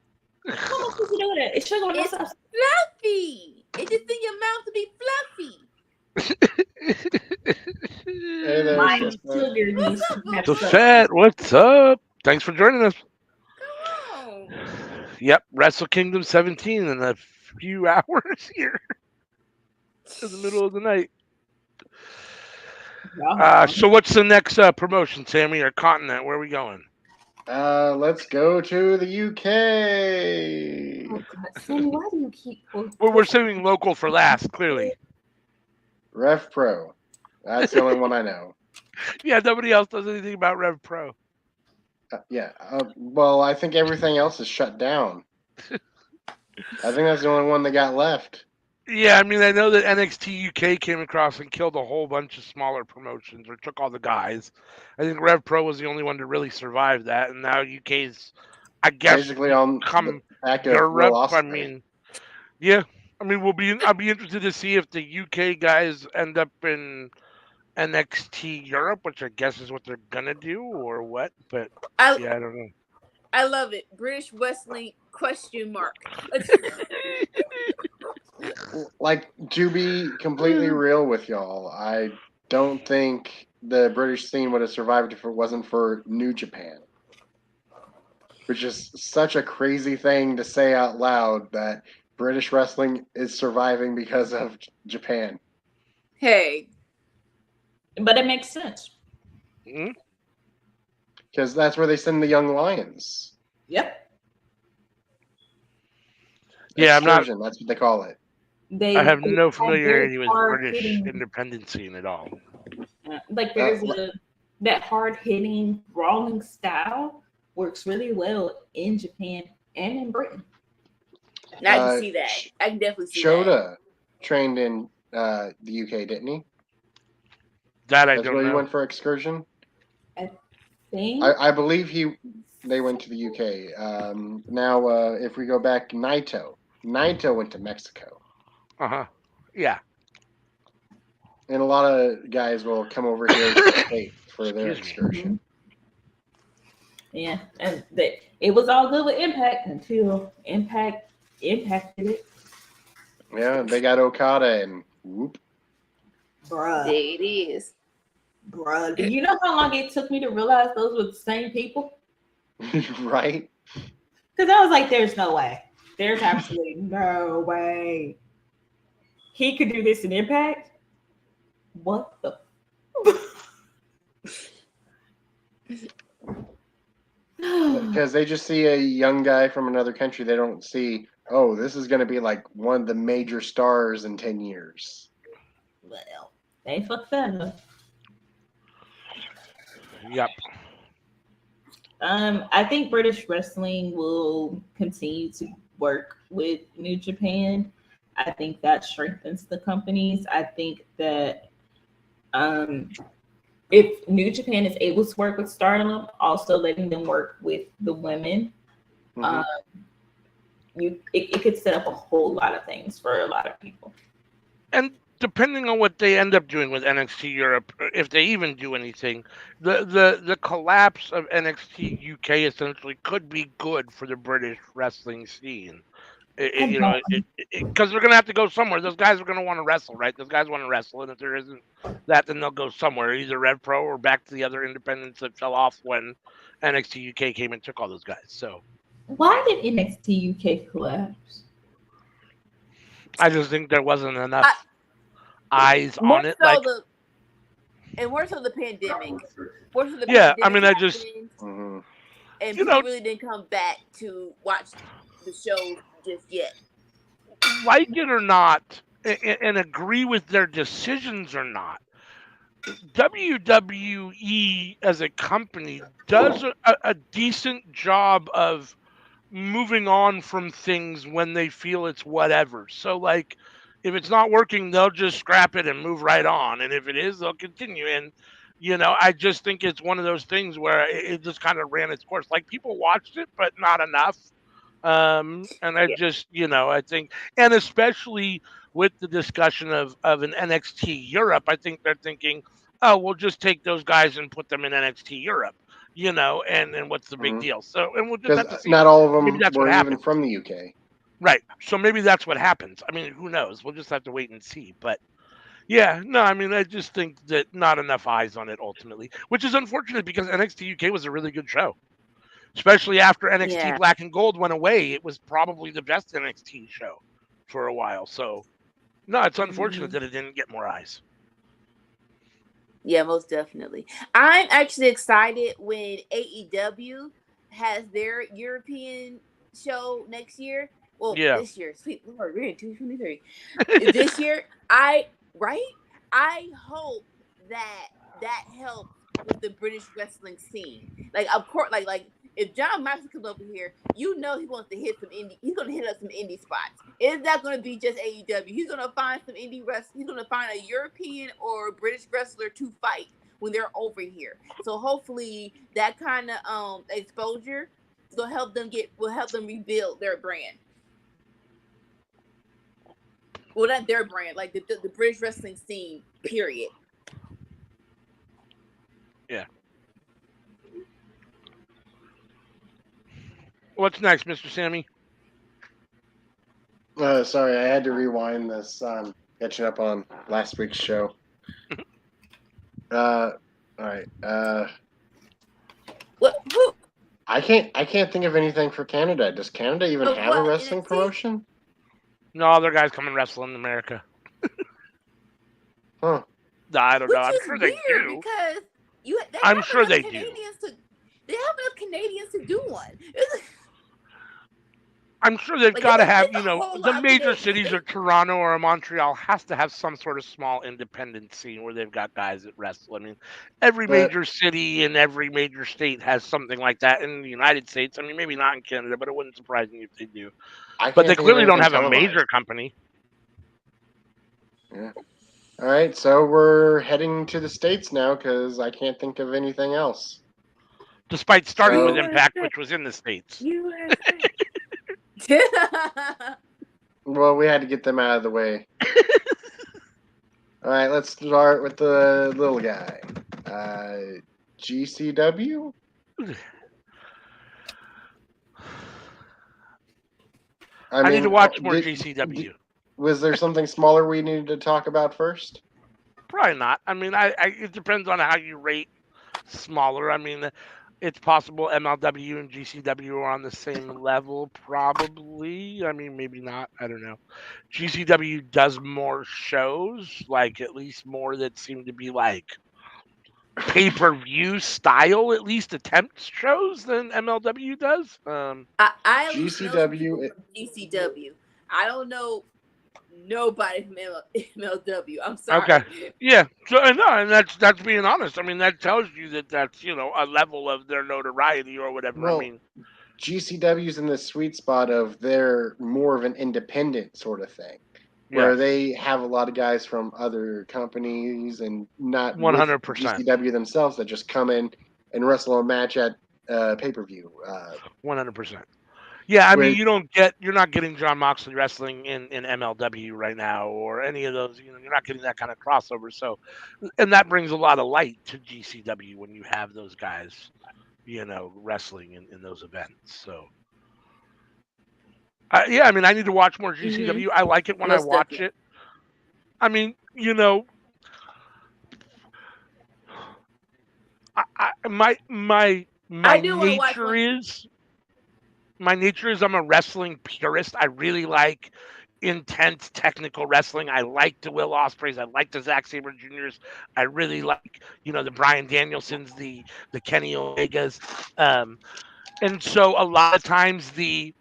What am I supposed to do with that? It's sugar with no substance. Fluffy. It's just in your mouth to be fluffy. My sugar needs to have So Fat, what's up? Thanks for joining us. Come on. Yep, Wrestle Kingdom 17 in a few hours here. In the middle of the night. So what's the next promotion, Sammy, or continent? Where are we going? Let's go to the UK. Oh, God. Sammy, why do you keep... We're saving local for last, clearly. Rev Pro. That's the only one I know. Yeah, nobody else does anything about Rev Pro. Well, I think everything else is shut down. I think that's the only one that got left. Yeah, I mean, I know that NXT UK came across and killed a whole bunch of smaller promotions, or took all the guys. I think Rev Pro was the only one to really survive that, and now UK's, I guess, basically on come back of Europe. I mean, yeah. I mean, I'll be interested to see if the UK guys end up in NXT Europe, which I guess is what they're gonna do, or what. But I don't know. I love it. British Wrestling ? Like, to be completely real with y'all, I don't think the British scene would have survived if it wasn't for New Japan. Which is such a crazy thing to say out loud, that British wrestling is surviving because of Japan. Hey. But it makes sense. Because that's where they send the young lions. Yep. Yeah, Excursion, that's what they call it. I have no familiarity with British independent scene at all. Like there's that hard hitting brawling style works really well in Japan and in Britain. And I can see that. I can definitely see that. Shota trained in the UK, didn't he? That I That's don't where know. he went for excursion. I think. I believe they went to the UK. Now, if we go back, Naito went to Mexico. Yeah. And a lot of guys will come over here to the States for their excursion. Yeah, and it was all good with Impact until Impact impacted it. Yeah, they got Okada and whoop. Bruh. There it is. Bruh, do you know how long it took me to realize those were the same people? Right? Because I was like, there's no way. There's absolutely no way. He could do this in Impact? What the? Because they just see a young guy from another country. They don't see, oh, this is going to be like one of the major stars in 10 years. Well, they fucked that up. Yep. I think British wrestling will continue to work with New Japan. I think that strengthens the companies. I think that if New Japan is able to work with Stardom, also letting them work with the women, it could set up a whole lot of things for a lot of people. And depending on what they end up doing with NXT Europe, if they even do anything, the collapse of NXT UK essentially could be good for the British wrestling scene. Because they're gonna have to go somewhere. Those guys are gonna want to wrestle, right? Those guys want to wrestle, and if there isn't that, then they'll go somewhere, either Rev Pro or back to the other independents that fell off when NXT UK came and took all those guys. So Why did NXT UK collapse? I just think there wasn't enough eyes on it. More so the pandemic. Yeah, I mean, I just happened, and people really didn't come back to watch the show just yet. Like it or not, and agree with their decisions or not, WWE as a company does a decent job of moving on from things when they feel it's whatever. So, like, if it's not working, they'll just scrap it and move right on. And if it is, they'll continue. And, I just think it's one of those things where it just kind of ran its course. Like, people watched it, but not enough. And I just, I think, and especially with the discussion of an NXT Europe, I think they're thinking, oh, we'll just take those guys and put them in NXT Europe, and what's the big deal? So, and we'll just have to see. Not all of them were even from the UK. Right. So maybe that's what happens. I mean, who knows? We'll just have to wait and see. But yeah, no, I mean, I just think that not enough eyes on it ultimately, which is unfortunate because NXT UK was a really good show. Especially after NXT Black and Gold went away, it was probably the best NXT show for a while. So, no, it's unfortunate that it didn't get more eyes. Yeah, most definitely. I'm actually excited when AEW has their European show next year. Well, this year. Sweet Lord, we're in 2023. This year, I hope that helps with the British wrestling scene. Like, of course, like if John Moxley comes over here, he wants to hit some indie. He's gonna hit up some indie spots. It's not gonna be just AEW. He's gonna find some indie wrestling. He's gonna find a European or British wrestler to fight when they're over here. So hopefully that kind of exposure will help them rebuild their brand. Well, not their brand, like the British wrestling scene. Period. Yeah. What's next, Mr. Sammy? Sorry, I had to rewind this. Catching up on last week's show. All right. Who? I can't think of anything for Canada. Does Canada even have a wrestling promotion? No, other guys come and wrestle in America. Huh. I don't know. I'm sure they do. Because I'm sure they do. They have enough Canadians to do one. I'm sure they've got to have, the major cities of Toronto or Montreal has to have some sort of small independent scene where they've got guys that wrestle. I mean, every major city and every major state has something like that in the United States. I mean, maybe not in Canada, but it wouldn't surprise me if they do. But they clearly don't have a major company. Yeah. All right, so we're heading to the States now because I can't think of anything else. Despite starting with Impact, which was in the States. Well, we had to get them out of the way. All right, let's start with the little guy. GCW? I need to watch more GCW. Was there something smaller we needed to talk about first? Probably not. I mean, it depends on how you rate smaller. I mean, it's possible MLW and GCW are on the same level, probably. I mean, maybe not. I don't know. GCW does more shows, like at least more that seem to be like pay-per-view style, at least attempt shows than MLW does. I GCW. GCW. I don't know nobody from MLW. I'm sorry. Okay. Yeah. So no, and that's being honest. I mean, that tells you that that's a level of their notoriety or whatever. Well, I mean, GCW's in the sweet spot of they're more of an independent sort of thing, where they have a lot of guys from other companies and not 100% GCW themselves that just come in and wrestle a match at pay-per-view. 100%. Yeah, I mean, you're not getting John Moxley wrestling in MLW right now or any of those. You're not getting that kind of crossover. So, and that brings a lot of light to GCW when you have those guys, wrestling in those events. So, Yeah, I mean, I need to watch more GCW. I like it when I Most watch definitely. it. I mean, my I do want to watch nature one. is I'm a wrestling purist. I really like intense technical wrestling. I like the Will Ospreys. I like the Zack Sabre Juniors. I really like the Brian Danielsons, the Kenny Omegas, um, and so a lot of times the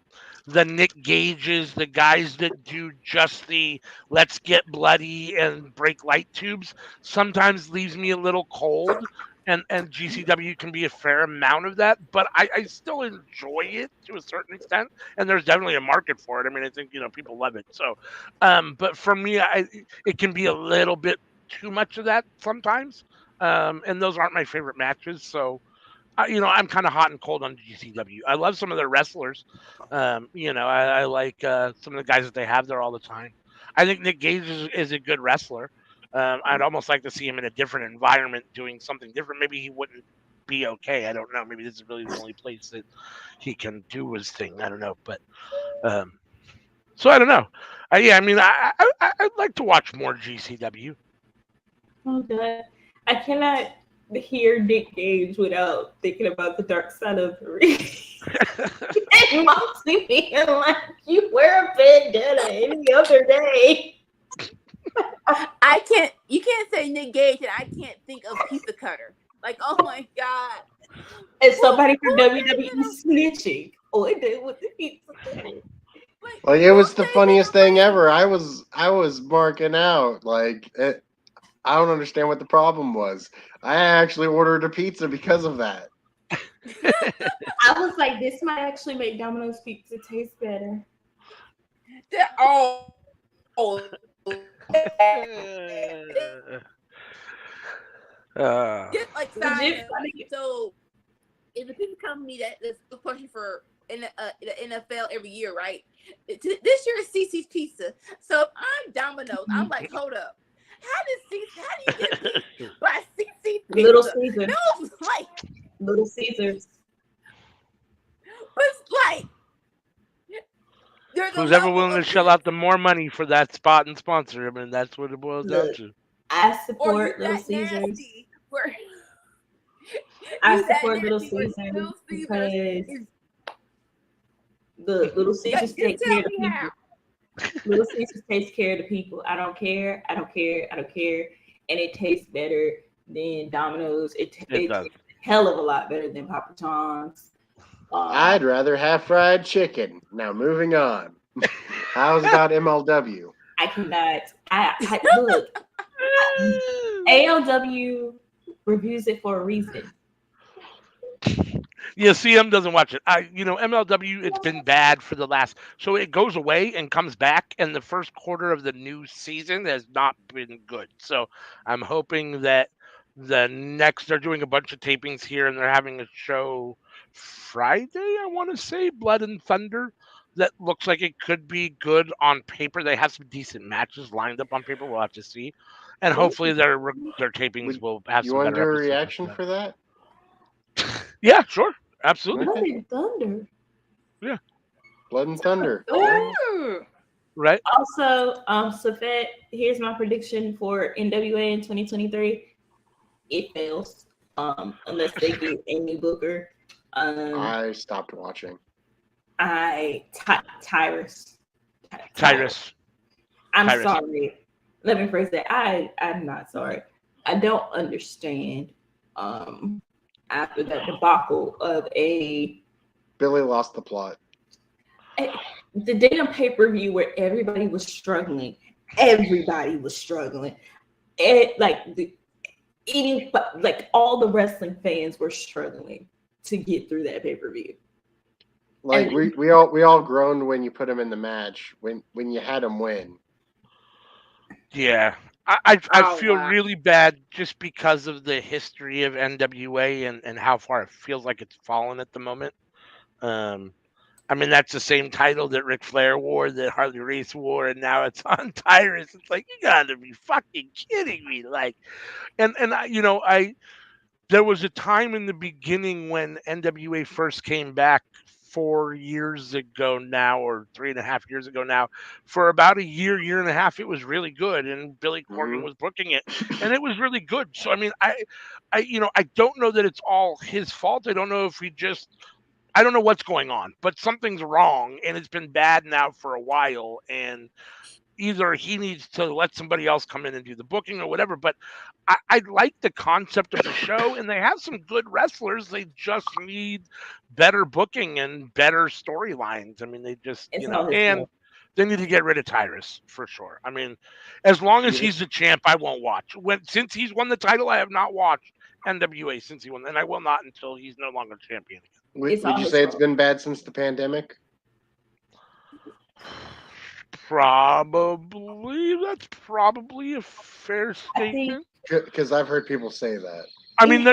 Nick Gages, the guys that do just the let's get bloody and break light tubes, sometimes leaves me a little cold. And GCW can be a fair amount of that, but I still enjoy it to a certain extent. And there's definitely a market for it. I mean, I think people love it. So, but for me, it can be a little bit too much of that sometimes. And those aren't my favorite matches. So, I'm kind of hot and cold on GCW. I love some of their wrestlers. I like some of the guys that they have there all the time. I think Nick Gage is a good wrestler. I'd almost like to see him in a different environment doing something different. Maybe he wouldn't be okay. I don't know. Maybe this is really the only place that he can do his thing. I don't know. But so I don't know. Yeah, I mean, I'd like to watch more GCW. Oh God, I cannot hear Nick Gage without thinking about the dark side of the ring. And Moxley being like, "You wear a bandana any other day." You can't say Nick Gage and I can't think of Pizza Cutter. Like, oh my God. And somebody from WWE snitching on it with the pizza cutter. Like, it was the funniest thing ever. I was marking out. Like, I don't understand what the problem was. I actually ordered a pizza because of that. I was like, this might actually make Domino's pizza taste better. Just like side note, so it's a pizza company that's pushing for in the NFL every year, right? This year is CC's Pizza. So if I'm Domino's, I'm like, hold up. How do you get beat by CC Pizza? Little Caesars. No, like Little Caesars. It's like who's ever willing to shell out the more money for that spot and sponsor him, and that's what it boils down to. I support Little Caesars. I support Little Caesars because the Little Caesars take care of the people. Little Caesars takes care of the people. I don't care. And it tastes better than Domino's. It tastes a hell of a lot better than Papa John's. I'd rather have fried chicken. Now, moving on. How's about MLW? I cannot. I look. ALW reviews it for a reason. Yeah, CM doesn't watch it. MLW, it's been bad for the last. So it goes away and comes back, and the first quarter of the new season has not been good. So I'm hoping that they're doing a bunch of tapings here, and they're having a show Friday, I want to say, Blood and Thunder. That looks like it could be good on paper. They have some decent matches lined up on paper. We'll have to see, and hopefully their tapings will have some better episodes. You want to do a reaction for that? Yeah, sure, absolutely. Blood and Thunder. Yeah, Blood and Thunder. Right. Also, Safet, here's my prediction for NWA in 2023. It fails, unless they get a new booker. I stopped watching. Tyrus. I'm Tyrus. sorry. Let me phrase that. I'm not sorry. I don't understand. After that debacle of Billy lost the plot. The damn pay-per-view where everybody was struggling. And all the wrestling fans were struggling to get through that pay-per-view. Like, we all groaned when you put him in the match, when you had him win. Yeah. I feel really bad just because of the history of NWA and how far it feels like it's fallen at the moment. I mean, that's the same title that Ric Flair wore, that Harley Race wore, and now it's on Tyrus. It's like, you gotta be fucking kidding me. Like, there was a time in the beginning when NWA first came back 4 years ago now, or 3.5 years ago now. For about a year and a half, it was really good, and Billy Corgan was booking it, and it was really good. So I mean, I don't know that it's all his fault. I don't know if I don't know what's going on, but something's wrong, and it's been bad now for a while, and either he needs to let somebody else come in and do the booking or whatever. But I like the concept of the show, and they have some good wrestlers. They just need better booking and better storylines. I mean, they just, and they need to get rid of Tyrus for sure. I mean, as long as he's the champ, I won't watch. Since he's won the title, I have not watched NWA since he won, and I will not until he's no longer champion again. Would you say it's been bad since the pandemic? That's probably a fair statement. Because I've heard people say that. I mean,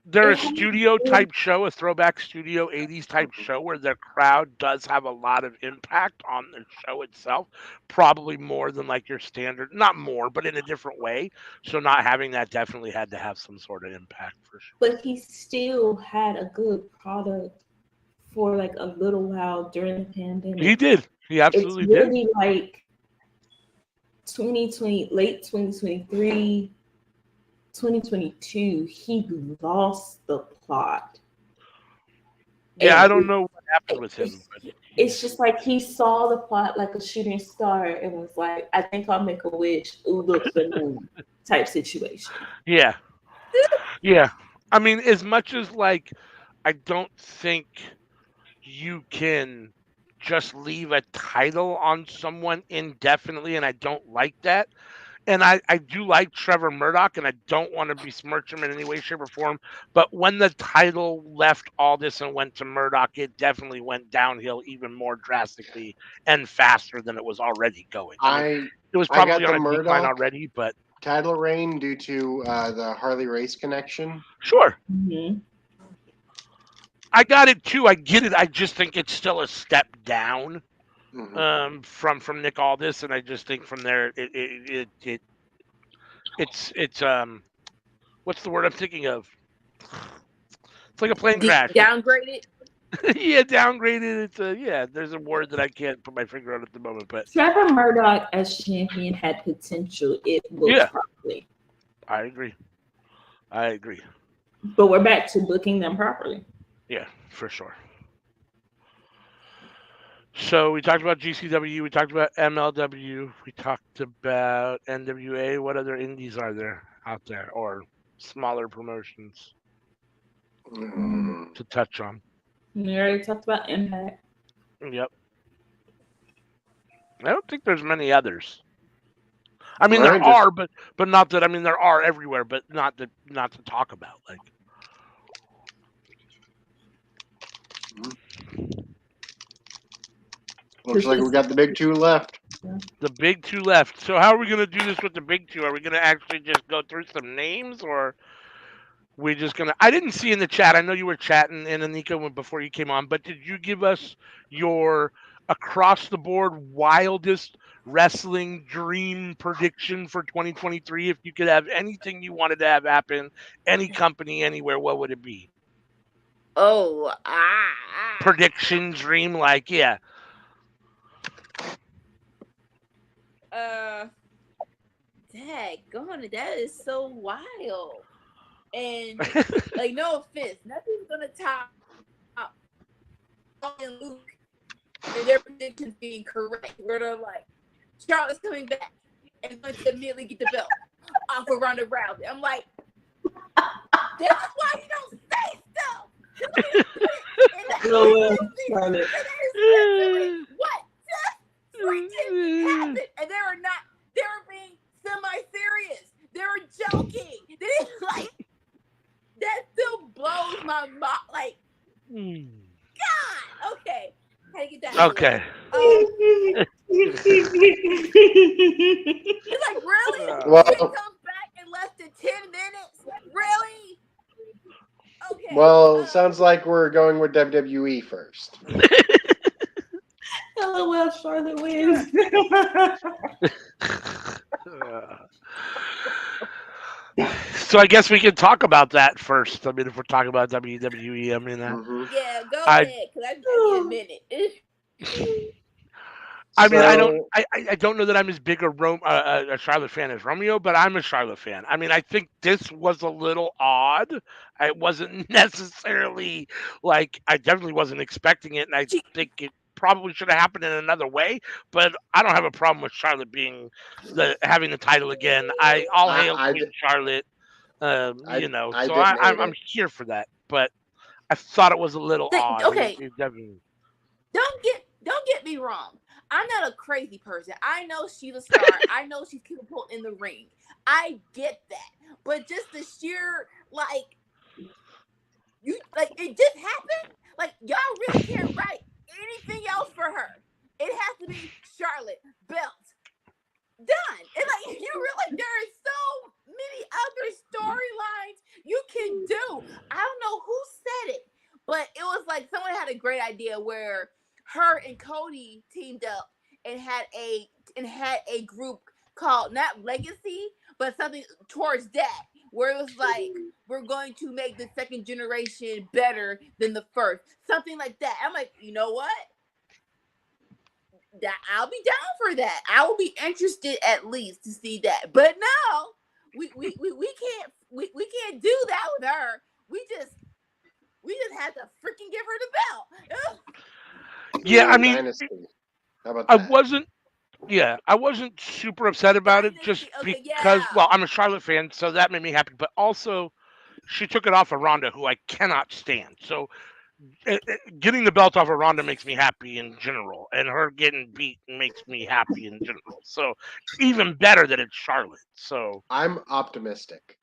they're a studio type show, a throwback studio 80s type show where their crowd does have a lot of impact on the show itself, probably more than like your standard, not more, but in a different way. So not having that definitely had to have some sort of impact for sure. But he still had a good product for like a little while during the pandemic. He did. He absolutely did. It's really like 2020, late 2023, 2022, he lost the plot. Yeah, I don't know what happened with him. It's just like he saw the plot like a shooting star and was like, I think I'll make a wish. Ooh, look, the moon type situation. Yeah. Yeah. I mean, as much as like, I don't think you can just leave a title on someone indefinitely, and I don't like that. And I do like Trevor Murdoch, and I don't want to besmirch him in any way, shape, or form. But when the title left Aldis and went to Murdoch, it definitely went downhill even more drastically and faster than it was already going. It was probably on a decline already, but title reign due to the Harley Race connection. Sure. Mm-hmm. I got it too. I get it. I just think it's still a step down from Nick Aldis, and I just think from there it's what's the word I'm thinking of? It's like a plane crash. Downgraded. Yeah, downgraded. It's there's a word that I can't put my finger on at the moment, but Trevor Murdoch as champion had potential. It booked properly. I agree. But we're back to booking them properly. Yeah, for sure. So we talked about GCW, we talked about MLW, we talked about NWA. What other indies are there out there, or smaller promotions to touch on? We already talked about Impact. Yep. I don't think there's many others. I mean, there are, but not that. I mean, there are everywhere, but not to talk about. Like, looks like we got the big two left. The big two left. So how are we going to do this with the big two? Are we going to actually just go through some names, or we just going to... I didn't see in the chat. I know you were chatting, and Anika, before you came on, but did you give us your across-the-board wildest wrestling dream prediction for 2023? If you could have anything you wanted to have happen, any company, anywhere, what would it be? Prediction, dream, like, yeah. Daggone, that is so wild. And like, no offense, nothing's gonna top and Luke and their predictions being correct. Where they're like, Charlotte's coming back and going to immediately get the belt off of Ronda Rousey. I'm like, this is why you don't say stuff. What just freaking happened? And they're being semi-serious. They're joking. They didn't like, that still blows my mind. Like, God, okay. How to get that? Okay. It's like, really? Well, He comes back in less than 10 minutes? Really? Okay. Well, sounds like we're going with WWE first. LOL, Charlotte wins. So I guess we can talk about that first. I mean, if we're talking about WWE, I mean, Yeah, go I ahead, because I need a minute. I mean, So I don't know that I'm as big a Charlotte fan as Romeo, but I'm a Charlotte fan. I mean, I think this was a little odd. I wasn't necessarily like I definitely wasn't expecting it, and I She, think it probably should have happened in another way. But I don't have a problem with Charlotte being having the title again. All hail I, Queen Charlotte. I, I So didn't hate I'm it. here for that. But I thought it was a little odd. okay, It definitely. don't get me wrong. I'm not a crazy person. I know she's a star. I know she's capable in the ring. I get that. But just the sheer it just happened. Like y'all really can't write anything else for her. It has to be Charlotte belt done. And you realize there are so many other storylines you can do. I don't know who said it, but it was like someone had a great idea where her and Cody teamed up and had a group called not Legacy, but something towards that, where it was like we're going to make the second generation better than the first, something like that. I'm like, you know what? That I'll be down for that. I will be interested at least to see that. But no, we can't do that with her. We just had to freaking give her the belt. Ugh. Yeah, I mean, Dynasty. How about I that? wasn't super upset about it just Okay, because, yeah. well, I'm a Charlotte fan, so that made me happy. But also, she took it off of Ronda, who I cannot stand. So getting the belt off of Ronda makes me happy in general, and her getting beat makes me happy in general. So even better that it's Charlotte. So I'm optimistic.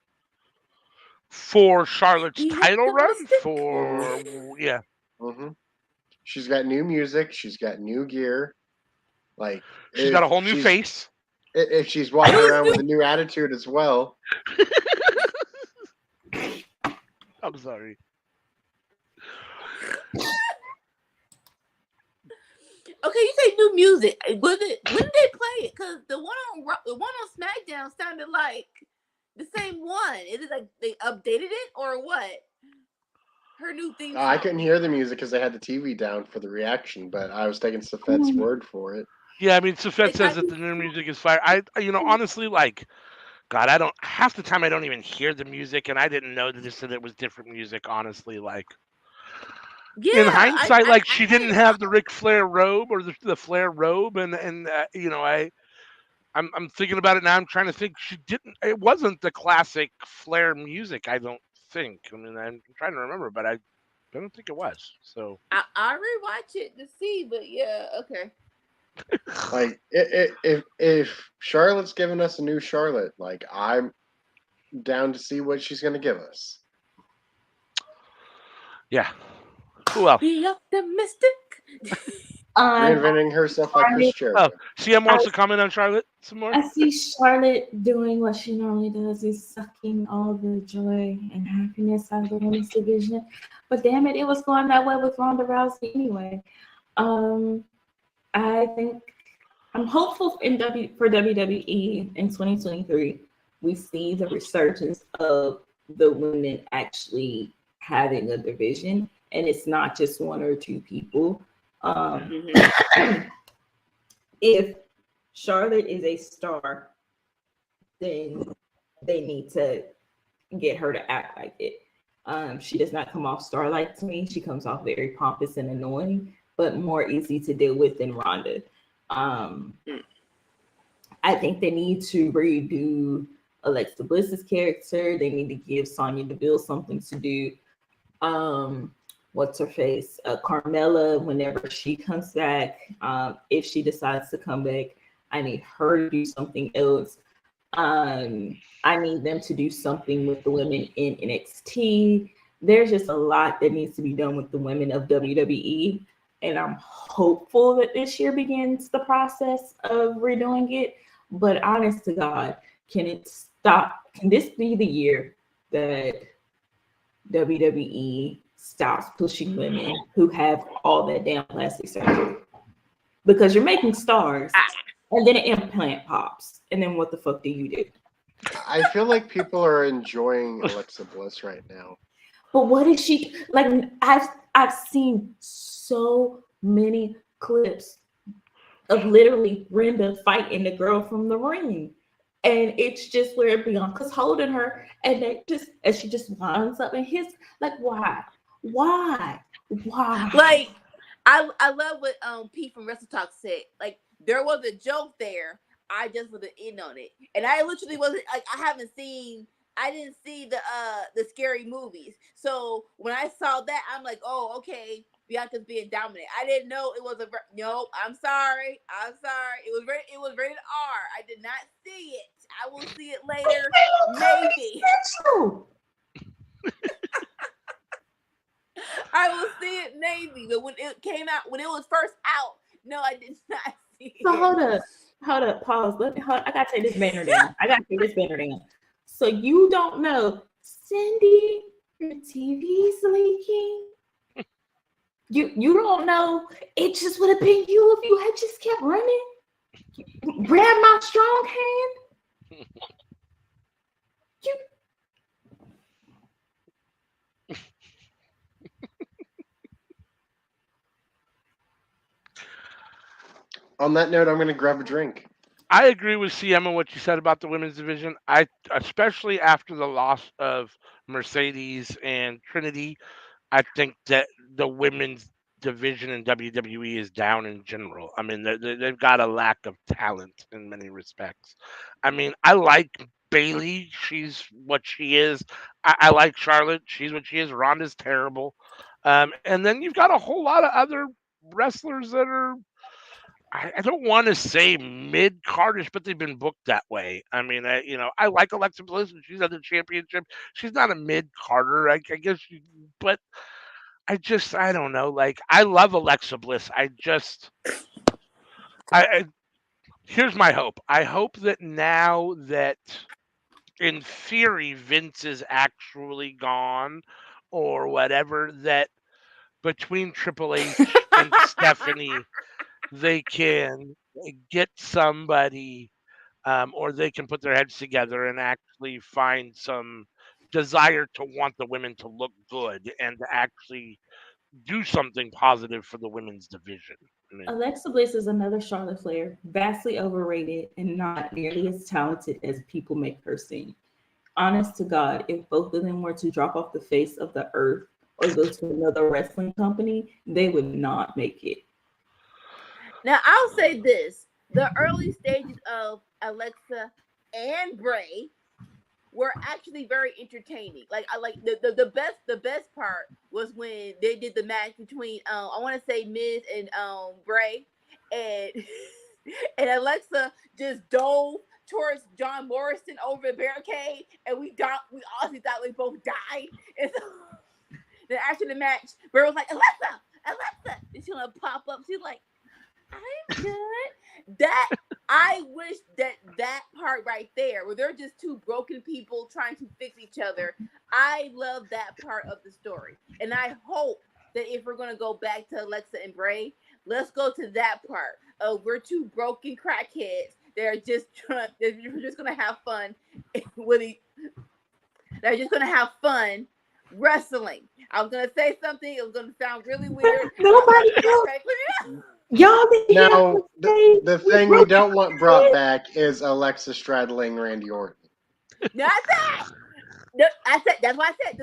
for Charlotte's Be title run, optimistic. yeah. hmm She's got new music. She's got new gear. Like She's got a whole new face. If she's walking around with a new attitude as well. I'm sorry. Okay, you say new music. Was it when did they play it? Because the one on SmackDown sounded like the same one. Is it like they updated it or what? Her new theme song. I couldn't hear the music because they had the TV down for the reaction, but I was taking Safet's word for it. Yeah, I mean, Safet says that the new music is fire. Honestly, like, God, half the time I don't even hear the music, and I didn't know that it was different music. Honestly, like, in hindsight, she didn't have the Ric Flair robe or the Flair robe, and I'm thinking about it now. I'm trying to think. She didn't. It wasn't the classic Flair music. I don't think. I mean, I'm trying to remember, but I don't think it was. So I'll rewatch it to see. But yeah, okay. Like if Charlotte's giving us a new Charlotte, like I'm down to see what she's going to give us. Yeah. Who else? Be optimistic. Reinventing herself like Chris Jericho. Oh, CM wants to comment on Charlotte some more. I see Charlotte doing what she normally does, is sucking all the joy and happiness out of the women's division. But damn it, it was going that way with Ronda Rousey anyway. I think I'm hopeful for WWE in 2023. We see the resurgence of the women actually having a division, and it's not just one or two people. If Charlotte is a star, then they need to get her to act like it. She does not come off star-like to me. She comes off very pompous and annoying, but more easy to deal with than Ronda. I think they need to redo Alexa Bliss's character. They need to give Sonya Deville something to do. What's her face? Carmella, whenever she comes back, if she decides to come back, I need her to do something else. I need them to do something with the women in NXT. There's just a lot that needs to be done with the women of WWE. And I'm hopeful that this year begins the process of redoing it. But honest to God, can it stop? Can this be the year that WWE stops pushing women who have all that damn plastic surgery? Because you're making stars and then an implant pops. And then what the fuck do you do? I feel like people are enjoying Alexa Bliss right now. But what is she like? I've seen so many clips of literally Brenda fighting the girl from the ring. And it's just where Bianca's holding her and she just winds up in his like, why? Like, I love what Pete from Wrestle Talk said. Like, there was a joke there. I just wasn't in on it. And I literally wasn't like, I didn't see the scary movies. So when I saw that, I'm like, oh, okay, Bianca's being dominant. I didn't know it was nope. I'm sorry. It was rated R. I did not see it. I will see it later, maybe. I will see it maybe, but when it came out, when it was first out, no, I did not see it. So hold up, pause. I gotta take this banner down. So you don't know, Cindy, your TV's leaking. You don't know. It just would have been you if you had just kept running. Grab my strong hand. You. On that note, I'm going to grab a drink. I agree with CM on what you said about the women's division. Especially after the loss of Mercedes and Trinity, I think that the women's division in WWE is down in general. I mean, they've got a lack of talent in many respects. I mean, I like Bailey. She's what she is. I like Charlotte. She's what she is. Ronda's terrible. And then you've got a whole lot of other wrestlers that are, I don't want to say mid-cardish, but they've been booked that way. I mean, I like Alexa Bliss, and she's at the championship. She's not a mid-carder, I guess, but I don't know. Like, I love Alexa Bliss. Here's my hope. I hope that now that, in theory, Vince is actually gone or whatever, that between Triple H and Stephanie, they can get somebody, or they can put their heads together and actually find some desire to want the women to look good and to actually do something positive for the women's division. I mean, Alexa Bliss is another Charlotte Flair, vastly overrated and not nearly as talented as people make her seem. Honest to God, if both of them were to drop off the face of the earth or go to another wrestling company, they would not make it. Now, I'll say this. The early stages of Alexa and Bray were actually very entertaining. Like, I like the best part was when they did the match between I want to say Miz and Bray, and and Alexa just dove towards John Morrison over the barricade, and we honestly thought we both died. And so then after the match, Bray was like, Alexa, and she's gonna pop up. She's like, I'm good. That I wish that part right there, where they're just two broken people trying to fix each other. I love that part of the story, and I hope that if we're gonna go back to Alexa and Bray, let's go to that part of we're two broken crackheads. They're just gonna have fun They're just gonna have fun wrestling. I was gonna say something. It was gonna sound really weird. Nobody else. Y'all Now, the thing we don't want brought back is Alexa straddling Randy Orton. Not that. No, that's why I said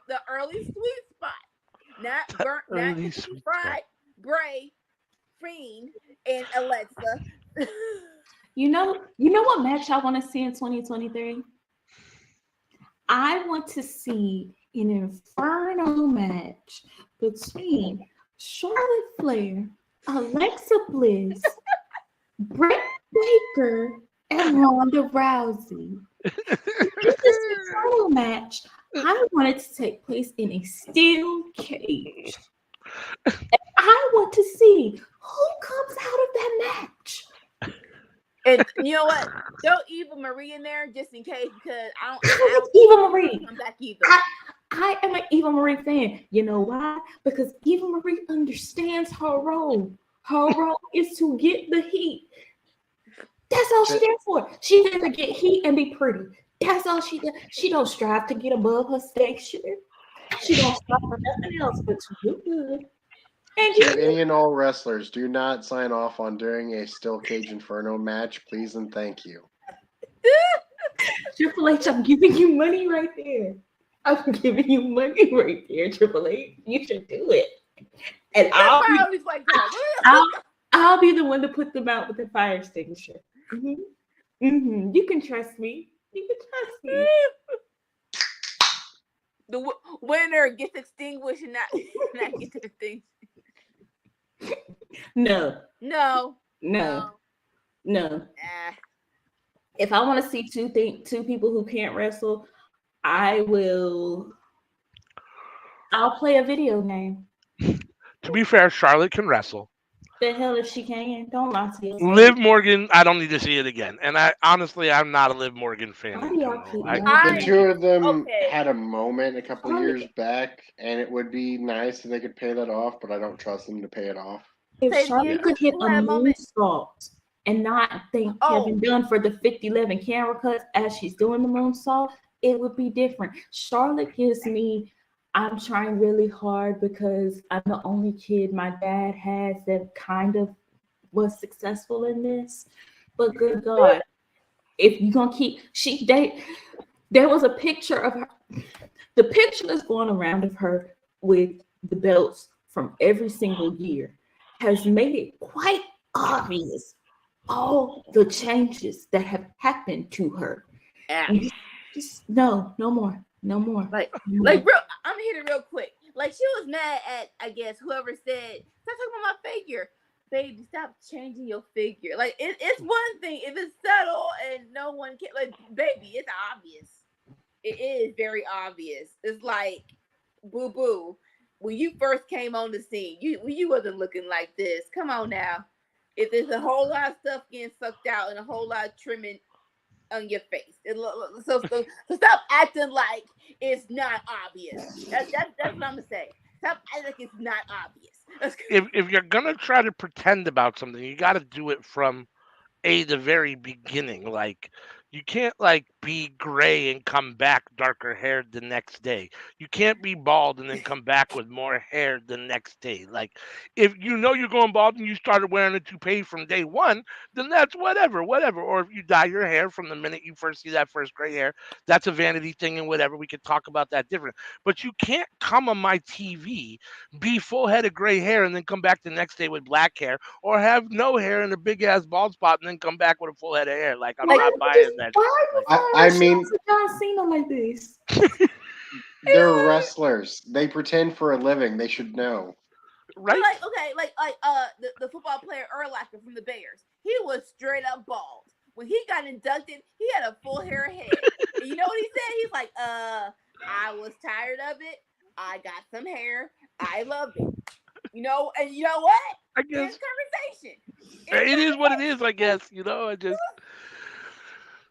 the early sweet spot. Not fried Bray, Fiend, and Alexa. You know what match I want to see in 2023? I want to see an Inferno match between Charlotte Flair, Alexa Bliss, Britt Baker, and Ronda Rousey. This Inferno match, I want it to take place in a steel cage. And I want to see who comes out of that match. And you know what? Throw Eva Marie in there just in case, because I don't Eva Marie. Come back either. I am an Eva Marie fan. You know why? Because Eva Marie understands her role. Her role is to get the heat. That's all she's there for. She's there to get heat and be pretty. That's all she does. She don't strive to get above her station. She don't strive for nothing else but to do good. And To any and all wrestlers, do not sign off on doing a Steel Cage Inferno match, please and thank you. Triple H, I'm giving you money right there. I'm giving you money right there, Triple H. You should do it. And I'll be the one to put them out with the fire extinguisher. You can trust me. You can trust me. The winner gets extinguished and not get extinguished. No. If I want to see two people who can't wrestle, I'll play a video game. To be fair, Charlotte can wrestle. The hell if she can. Don't lie to yourself. Liv Morgan, I don't need to see it again. And I'm not a Liv Morgan fan. The two of them had a moment a couple years back, and it would be nice if they could pay that off, but I don't trust them to pay it off. If Charlotte could hit a moonsault and not thank Kevin Dunn for the 50-11 camera cuts as she's doing the moonsault, it would be different. Charlotte gives me, I'm trying really hard because I'm the only kid my dad has that kind of was successful in this. But good God, if you're gonna keep there was a picture of her. The picture that's going around of her with the belts from every single year has made it quite obvious all the changes that have happened to her. Just no more. Like real, I'm hitting real quick. Like she was mad at, I guess, whoever said, stop talking about my figure. Baby, stop changing your figure. Like it's one thing if it's subtle and no one can, like, baby, it's obvious. It is very obvious. It's like, boo boo. When you first came on the scene, you wasn't looking like this. Come on now. If there's a whole lot of stuff getting sucked out and a whole lot of trimming on your face, so stop acting like it's not obvious. That's what I'm gonna say. Stop acting like it's not obvious. If you're gonna try to pretend about something, you got to do it from the very beginning. Like, you can't be gray and come back darker haired the next day. You can't be bald and then come back with more hair the next day. Like, if you know you're going bald and you started wearing a toupee from day one, then that's whatever. Or if you dye your hair from the minute you first see that first gray hair, that's a vanity thing and whatever. We could talk about that different. But you can't come on my TV, be full head of gray hair, and then come back the next day with black hair, or have no hair and a big ass bald spot and then come back with a full head of hair. Like, I'm not buying that. I mean, John Cena like this. They're wrestlers. They pretend for a living. They should know. Right? The football player Urlacher from the Bears. He was straight up bald. When he got inducted, he had a full hair of head. And you know what he said? He's like, I was tired of it. I got some hair. I loved it. You know, and you know what? I guess conversation. It is what it is, I guess.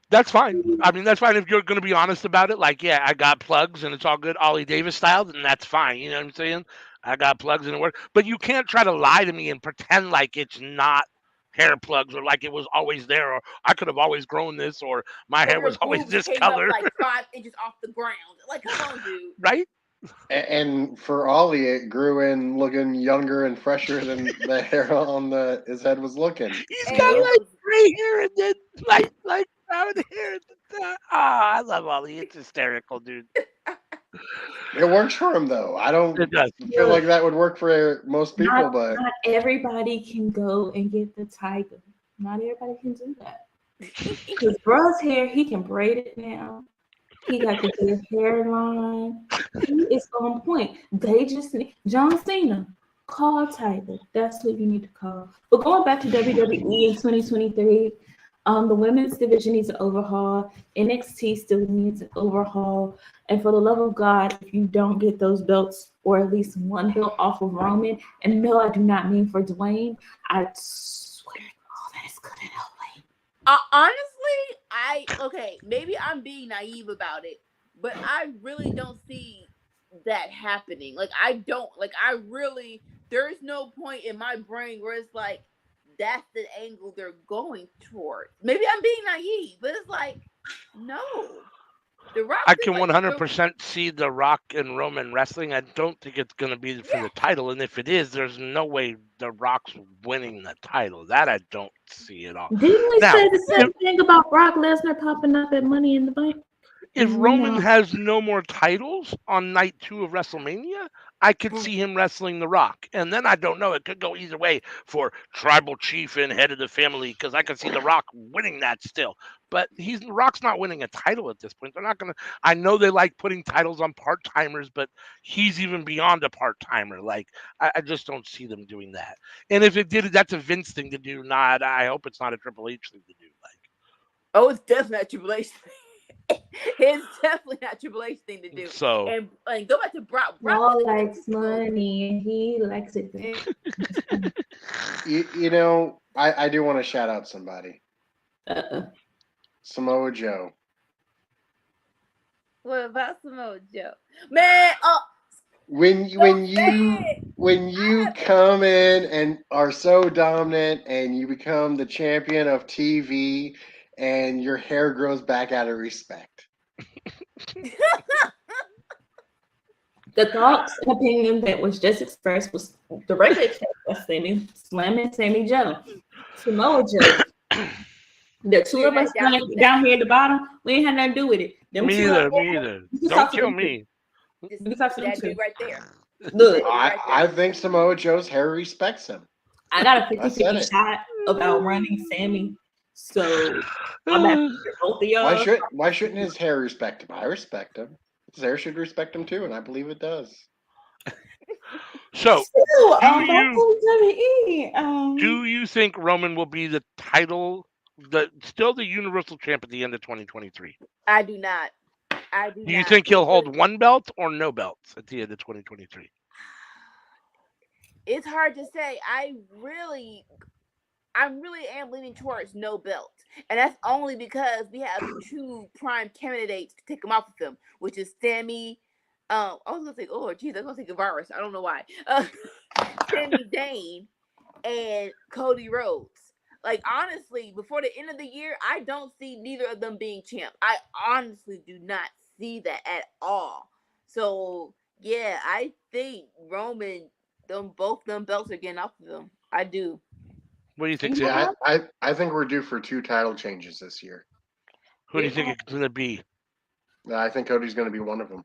That's fine. I mean, that's fine if you're going to be honest about it. Like, yeah, I got plugs and it's all good, Ollie Davis style, then that's fine. You know what I'm saying? I got plugs and it works. But you can't try to lie to me and pretend like it's not hair plugs, or like it was always there, or I could have always grown this, or my hair was always this color. Up like 5 inches off the ground. Like, come on, dude. Right? And for Ollie, it grew in looking younger and fresher than the hair on his head was looking. He's got gray hair and then like brown hair at the top. I love Ollie. It's hysterical, dude. It works for him, though. I don't feel like that would work for most people, but not everybody can go and get the tiger. Not everybody can do that. Because bro's hair, he can braid it now. He got the good hairline. He is on point. They just need John Cena. Call Tiger. That's what you need to call. But going back to WWE in 2023, the women's division needs an overhaul. NXT still needs an overhaul. And for the love of God, if you don't get those belts, or at least one belt off of Roman, and no, I do not mean for Dwayne, I swear that is good in LA. Honestly, maybe I'm being naive about it, but I really don't see that happening. There's no point in my brain where it's like, that's the angle they're going toward. Maybe I'm being naive, but it's like, no. The Rock I is can like 100% see The Rock and Roman wrestling. I don't think it's going to be for the title. And if it is, there's no way The Rock's winning the title. That I don't see at all. Didn't we Now, say the same thing about Brock Lesnar popping up at Money in the Bank? if Roman has no more titles on night 2 of WrestleMania, I could see him wrestling The Rock. And then I don't know. It could go either way for tribal chief and head of the family, because I could see The Rock winning that still. But The Rock's not winning a title at this point. They're not going to. I know they like putting titles on part-timers, but he's even beyond a part-timer. Like, I just don't see them doing that. And if it did, that's a Vince thing to do. Not. I hope it's not a Triple H thing to do. Like, oh, it's definitely not Triple H. It's definitely not Triple H thing to do. So, and go back to Brock. Paul likes money and he likes it. You know, I do want to shout out somebody. Samoa Joe. What about Samoa Joe? Man, When you come in and are so dominant and you become the champion of TV and your hair grows back out of respect. The thoughts and opinion that was just expressed was the regular chat was slamming Sammy Joe. Samoa Joe. The two of us down here at the bottom, we ain't had nothing to do with it. Me either. Don't kill me. That dude right there. Look, I think Samoa Joe's hair respects him. I got a 50-50 shot about running Sammy. So I'm after both of y'all. Why shouldn't his hair respect him? I respect him. His hair should respect him too, and I believe it does. So, do you think Roman will be the title, still the Universal Champ at the end of 2023? I do not. Do you think he'll hold one belt or no belts at the end of 2023? It's hard to say. I really am leaning towards no belt. And that's only because we have two prime candidates to take him off of them, which is Sammy. I was gonna say, oh geez, I was gonna say Guevara. I don't know why. Sami Zayn and Cody Rhodes. Like, honestly, before the end of the year, I don't see neither of them being champ. I honestly do not see that at all. So yeah, I think Roman, both them belts are getting off of them. I do. What do you think? Yeah, I think we're due for 2 title changes this year. Who do you think it's going to be? I think Cody's going to be one of them.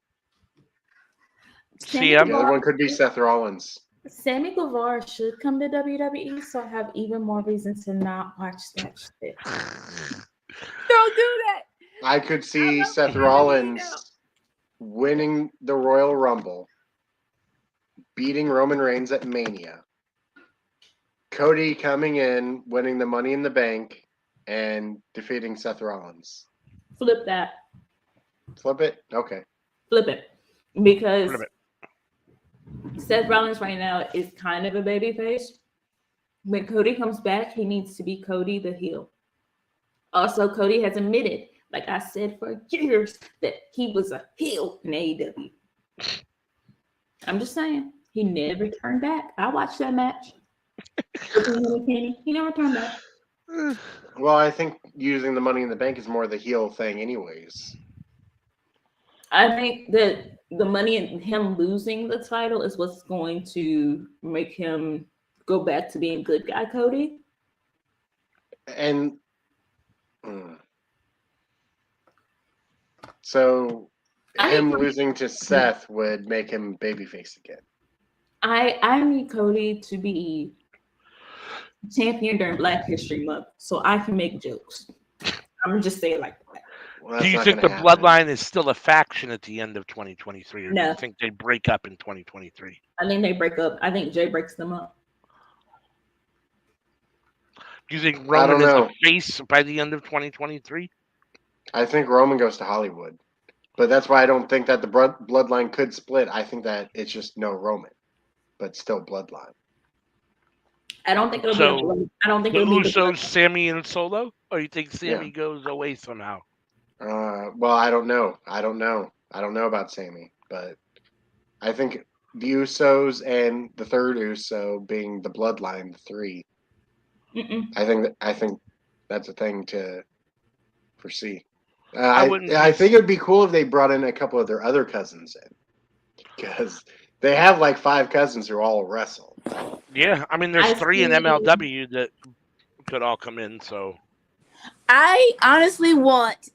CM? The other one could be Seth Rollins. Sammy Guevara should come to WWE, so I have even more reason to not watch that shit. Don't do that. I could see Seth Rollins winning the Royal Rumble, beating Roman Reigns at Mania, Cody coming in, winning the Money in the Bank, and defeating Seth Rollins. Flip that. Flip it? Okay. Flip it. Because Seth Rollins right now is kind of a babyface. When Cody comes back, he needs to be Cody the heel. Also, Cody has admitted, like I said for years, that he was a heel in AEW. I'm just saying, he never turned back. I watched that match. He never turned back. Well, I think using the Money in the Bank is more the heel thing anyways. I think that the money and him losing the title is what's going to make him go back to being good guy Cody. And so him losing to Seth would make him babyface again. I need Cody to be champion during Black History Month so I can make jokes. I'm just saying like that. Well, do you think the Bloodline is still a faction at the end of 2023, or do you think they break up in 2023? I think they break up. I think Jay breaks them up. Do you think Roman is a face by the end of 2023? I think Roman goes to Hollywood. But that's why I don't think that the Bloodline could split. I think that it's just no Roman, but still Bloodline. I don't think it'll be. I don't think it'll be Usos, Sammy, and Solo. Or you think Sammy goes away somehow? Well, I don't know. I don't know about Sammy, but I think the Usos and the third Uso being the Bloodline, the 3. I think that's a thing to foresee. I think it would be cool if they brought in a couple of their other cousins in, because they have like 5 cousins who all wrestle. Yeah, I mean, there's 3 in MLW that could all come in. So I honestly want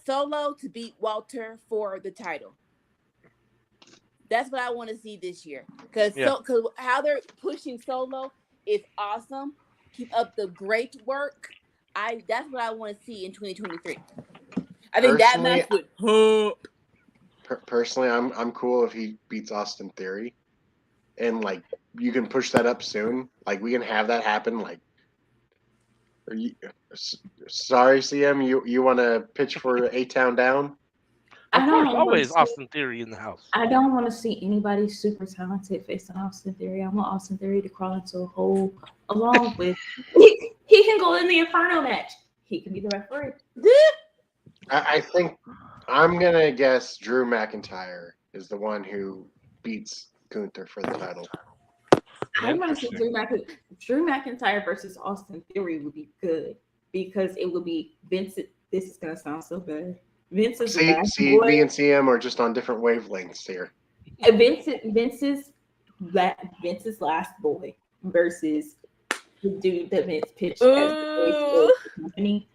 Solo to beat Walter for the title. That's what I want to see this year. Because how they're pushing Solo is awesome. Keep up the great work. That's what I want to see in 2023. I think that match would hope. Personally, I'm cool if he beats Austin Theory, and like you can push that up soon. Like we can have that happen. Like, sorry, CM, you want to pitch for A-Town Down? Of course, always Austin Theory in the house. I don't want to see anybody super talented facing Austin Theory. I want Austin Theory to crawl into a hole along with he can go in the Inferno match. He can be the referee. I think I'm gonna guess Drew McIntyre is the one who beats Gunther for the title. I want to see Drew McIntyre versus Austin Theory would be good because it would be Vincent. This is gonna sound so bad. Vince's last boy. Me and CM are just on different wavelengths here. Vince's last boy versus the dude that Vince pitched as the voice of the company.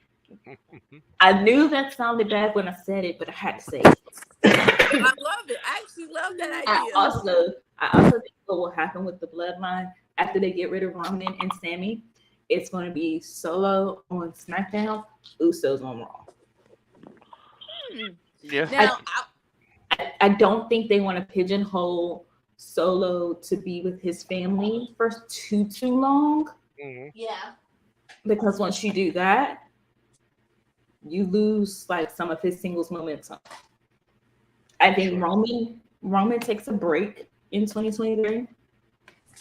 I knew that sounded bad when I said it, but I had to say it. I love it. I actually love that idea. I also think what will happen with the bloodline after they get rid of Roman and Sammy, it's going to be Solo on SmackDown, Usos on Raw. Yeah. Now, I don't think they want to pigeonhole Solo to be with his family for too long. Mm-hmm. Yeah. Because once you do that, you lose like some of his singles momentum. I think Roman takes a break in 2023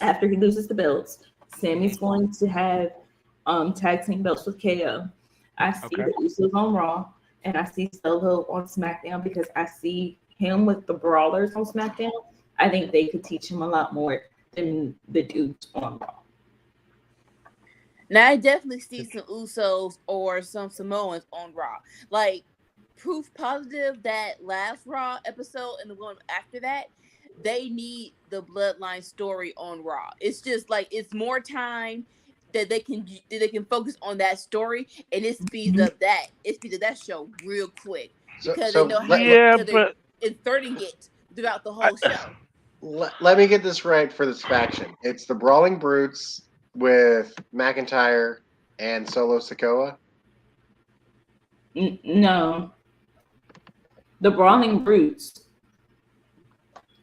after he loses the belts. Sammy's going to have tag team belts with KO. I see the Usos on Raw, and I see Solo on SmackDown because I see him with the brawlers on SmackDown. I think they could teach him a lot more than the dudes on Raw. Now I definitely see some Usos or some Samoans on Raw. Like, proof positive that last Raw episode and the one after that, they need the bloodline story on Raw. It's just like it's more time that they can focus on that story, and it speeds up that show real quick because they know how they're inserting it throughout the whole show. Let me get this right for this faction. It's the Brawling Brutes with McIntyre and Solo Sikoa? No. The Brawling Brutes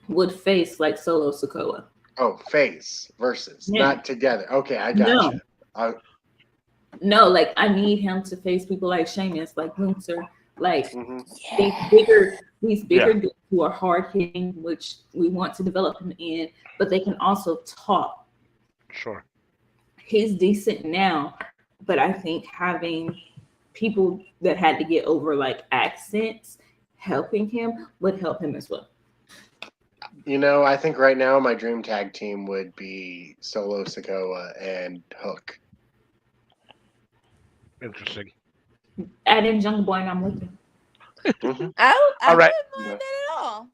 would face like Solo Sikoa. Oh, face versus, not together. Okay, I got you. No, like I need him to face people like Sheamus, like Gunther, like these bigger dudes who are hard hitting, which we want to develop him in, but they can also talk. Sure. He's decent now, but I think having people that had to get over like accents helping him would help him as well. You know, I think right now my dream tag team would be Solo Sikoa and Hook. Interesting. Add in Jungle Boy and I'm looking. I all right. wouldn't mind that at all.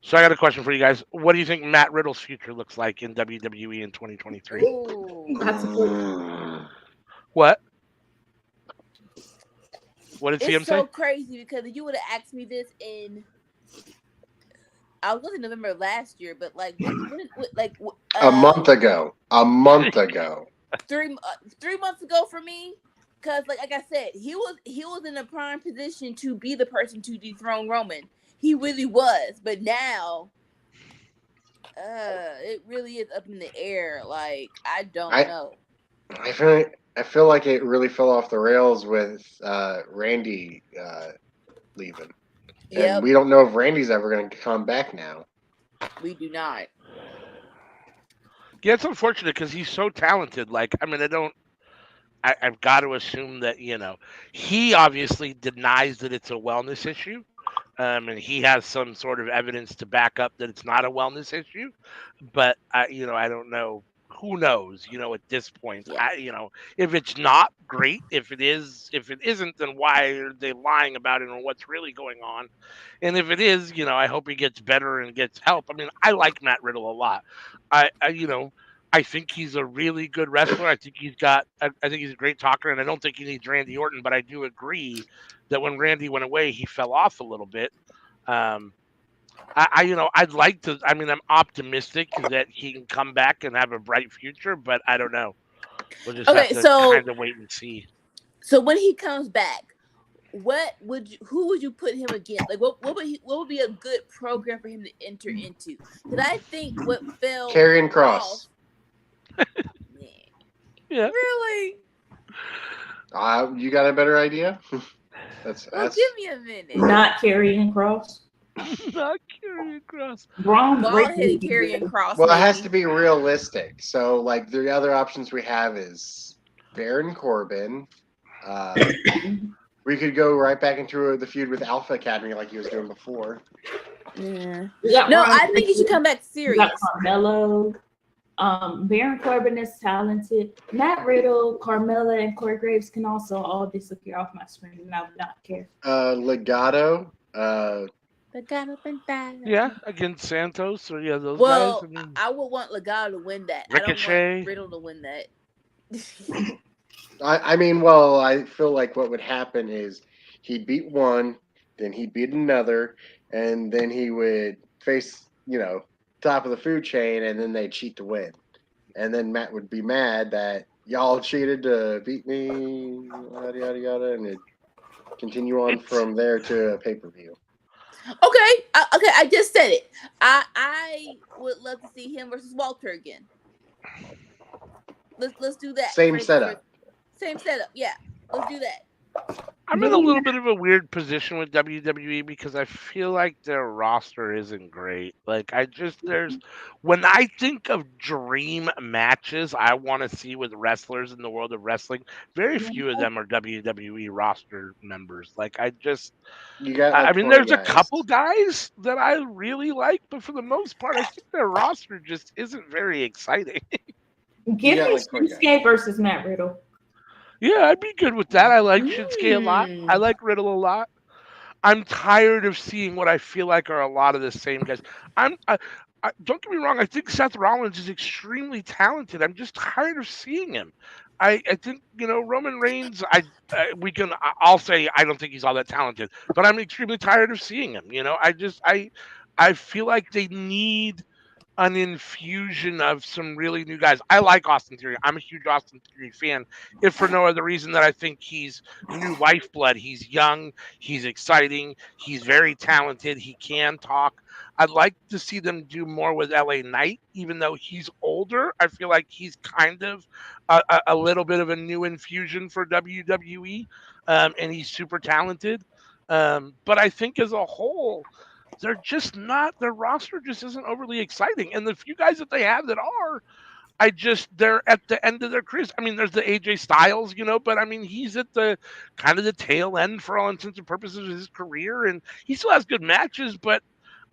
So I got a question for you guys. What do you think Matt Riddle's future looks like in WWE in 2023? Ooh. That's a good. What? What did CM say? It's so crazy because if you would have asked me this I was in November of last year, but like, a month ago. 3 months ago for me, because like I said, he was in a prime position to be the person to dethrone Roman. He really was, but now, it really is up in the air. Like I don't know. I feel like it really fell off the rails with Randy leaving. Yep. And we don't know if Randy's ever going to come back now. We do not. Yeah, it's unfortunate because he's so talented. Like, I mean, I've got to assume that, he obviously denies that it's a wellness issue. And he has some sort of evidence to back up that it's not a wellness issue. But, I don't know who knows? At this point, Yeah. if it's not great, if it isn't, then why are they lying about it, or what's really going on? And if it is, I hope he gets better and gets help. I mean, I like Matt Riddle a lot. I think he's a really good wrestler. I think I think he's a great talker, and I don't think he needs Randy Orton. But I do agree that when Randy went away, he fell off a little bit. Um, I'd like to. I mean, I'm optimistic that he can come back and have a bright future, but I don't know. We'll just have Okay, to so kind of wait and see. when he comes back, who would you put him against? Like, what would be a good program for him to enter into? Because I think what fell Karrion Kross. off- Yeah. Really? You got a better idea? That's Well, give me a minute. Not Karrion Kross. Not Karrion Kross. Braun Bald-headed Breaker. Karrion Kross. Well, it has maybe. to be realistic. So, like, the other options we have is Baron Corbin. We could go right back into the feud with Alpha Academy like he was doing before. Yeah. We got No, Braun I think he Breaker. should come back We serious. got Carmelo. Baron Corbin is talented. Matt Riddle, Carmella, and Corey Graves can also all disappear off my screen, and I would not care. Legato. Yeah, against Santos or those Well, guys. I mean, I would want Legado to win that. I Ricochet. don't want Riddle to win that. I mean, well, I feel like what would happen is he'd beat one, then he'd beat another, and then he would face, top of the food chain, and then they'd cheat to win. And then Matt would be mad that y'all cheated to beat me, yada, yada, yada, and it'd continue on from there to a pay-per-view. Okay, I just said it. I would love to see him versus Walter again. Let's do that. Same setup. Same setup. Yeah, let's do that. I'm in a little bit of a weird position with WWE because I feel like their roster isn't great. Like when I think of dream matches I want to see with wrestlers in the world of wrestling, very few of them are WWE roster members. Like You got like I mean, 20 there's a guys. couple guys that I really like, but for the most part, I think their roster just isn't very exciting. Give got me like 20 Shinsuke versus Matt Riddle. Yeah, I'd be good with that. I like Shinsuke a lot. I like Riddle a lot. I'm tired of seeing what I feel like are a lot of the same guys. Don't get me wrong. I think Seth Rollins is extremely talented. I'm just tired of seeing him. I think Roman Reigns. I'll say I don't think he's all that talented, but I'm extremely tired of seeing him. I feel like they need an infusion of some really new guys. I like Austin Theory. I'm a huge Austin Theory fan, if for no other reason that I think he's new lifeblood. He's young, he's exciting, he's very talented, he can talk. I'd like to see them do more with LA Knight, even though he's older. I feel like he's kind of a little bit of a new infusion for WWE, and he's super talented. But I think as a whole, they're just not, their roster just isn't overly exciting. And the few guys that they have that are, they're at the end of their careers. I mean, there's the AJ Styles, but I mean, he's at the kind of the tail end for all intents and purposes of his career. And he still has good matches, but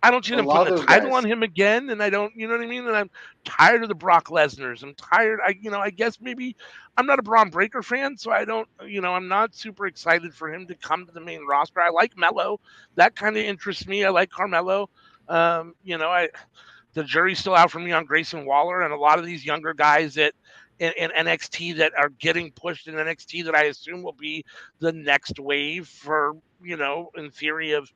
I don't see them putting the title on him again. And I don't, you know what I mean? And I'm tired of the Brock Lesnar's. I'm tired. I guess maybe I'm not a Braun Breaker fan, so I don't, I'm not super excited for him to come to the main roster. I like Mello. That kind of interests me. I like Carmelo. The jury's still out for me on Grayson Waller and a lot of these younger guys in NXT that are getting pushed in NXT that I assume will be the next wave for, in theory of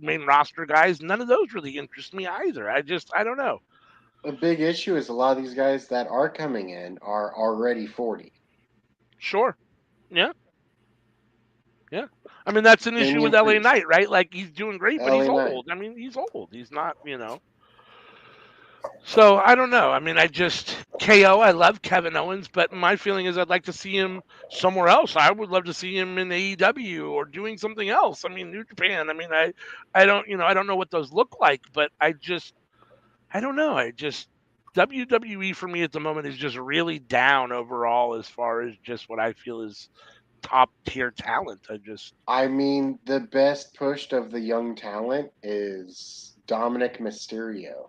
main roster guys. None of those really interest me either. I don't know. A big issue is a lot of these guys that are coming in are already 40. Sure. Yeah. Yeah. I mean, that's an issue with LA Knight, right? Like, he's doing great, but he's old. I mean, he's old. He's not, So I don't know. I mean, KO. I love Kevin Owens, but my feeling is I'd like to see him somewhere else. I would love to see him in AEW or doing something else. I mean, New Japan. I mean, I don't know what those look like, but I don't know. WWE for me at the moment is just really down overall as far as just what I feel is top tier talent. I mean, the best pushed of the young talent is Dominic Mysterio.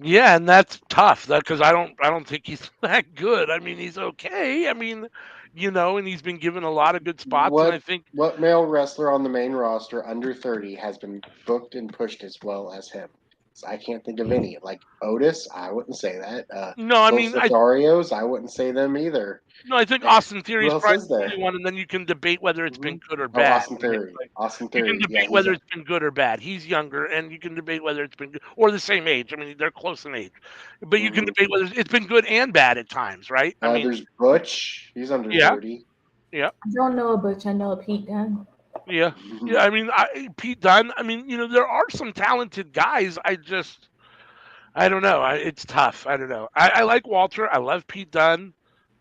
Yeah, and that's tough. Because I don't think he's that good. I mean, he's okay. I mean, and he's been given a lot of good spots, and I What think what male wrestler on the main roster under 30 has been booked and pushed as well as him? So I can't think of any. Like Otis, I wouldn't say that. no, I Los mean, Lotharios, I wouldn't say them either. no, I think Eh, Austin Theory Who is else probably is the there? only one, and then you can debate whether it's hmm been good or Oh, bad, Austin right? Theory. Like Austin you can Theory. Yeah, debate he's whether a. it's been good or bad. He's younger, and you can debate whether it's been good or the same age. I mean, they're close in age, but you can hmm debate whether it's been good and bad at times, right? I mean, There's Butch. He's under yeah, 30. yeah. I don't know a Butch. I know a Pete Dunne. Yeah. Yeah, I mean, Pete Dunne. I mean, there are some talented guys. I don't know. It's tough. I don't know. I like Walter. I love Pete Dunne,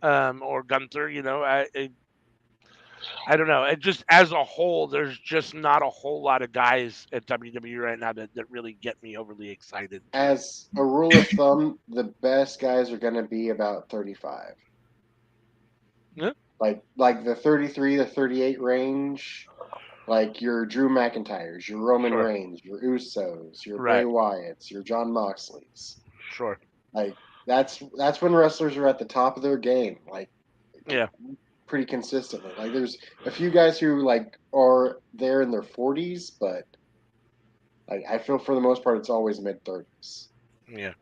or Gunther. I don't know. It just as a whole, there's just not a whole lot of guys at WWE right now that really get me overly excited. As a rule of thumb, the best guys are going to be about 35. Yeah, Like the 33 to 38 range, like your Drew McIntyres, your Roman sure. Reigns, your Usos, your Bray Right. Wyatts, your John Moxleys. Sure. Like that's when wrestlers are at the top of their game, like Yeah. pretty consistently. Like there's a few guys who like are there in their 40s, but like I feel for the most part it's always mid 30s. Yeah.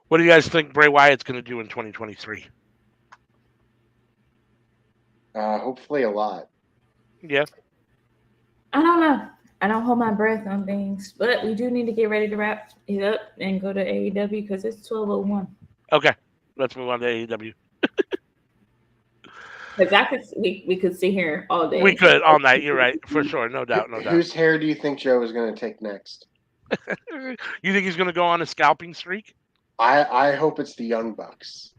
What do you guys think Bray Wyatt's going to do in 2023? Hopefully a lot. Yeah. I don't know. I don't hold my breath on things, but we do need to get ready to wrap it up and go to AEW because it's 12:01. Okay. Let's move on to AEW. Because we could sit here all day. We could all night. You're right, for sure. No doubt. No doubt. Whose hair do you think Joe is going to take next? You think he's going to go on a scalping streak? I hope it's the Young Bucks.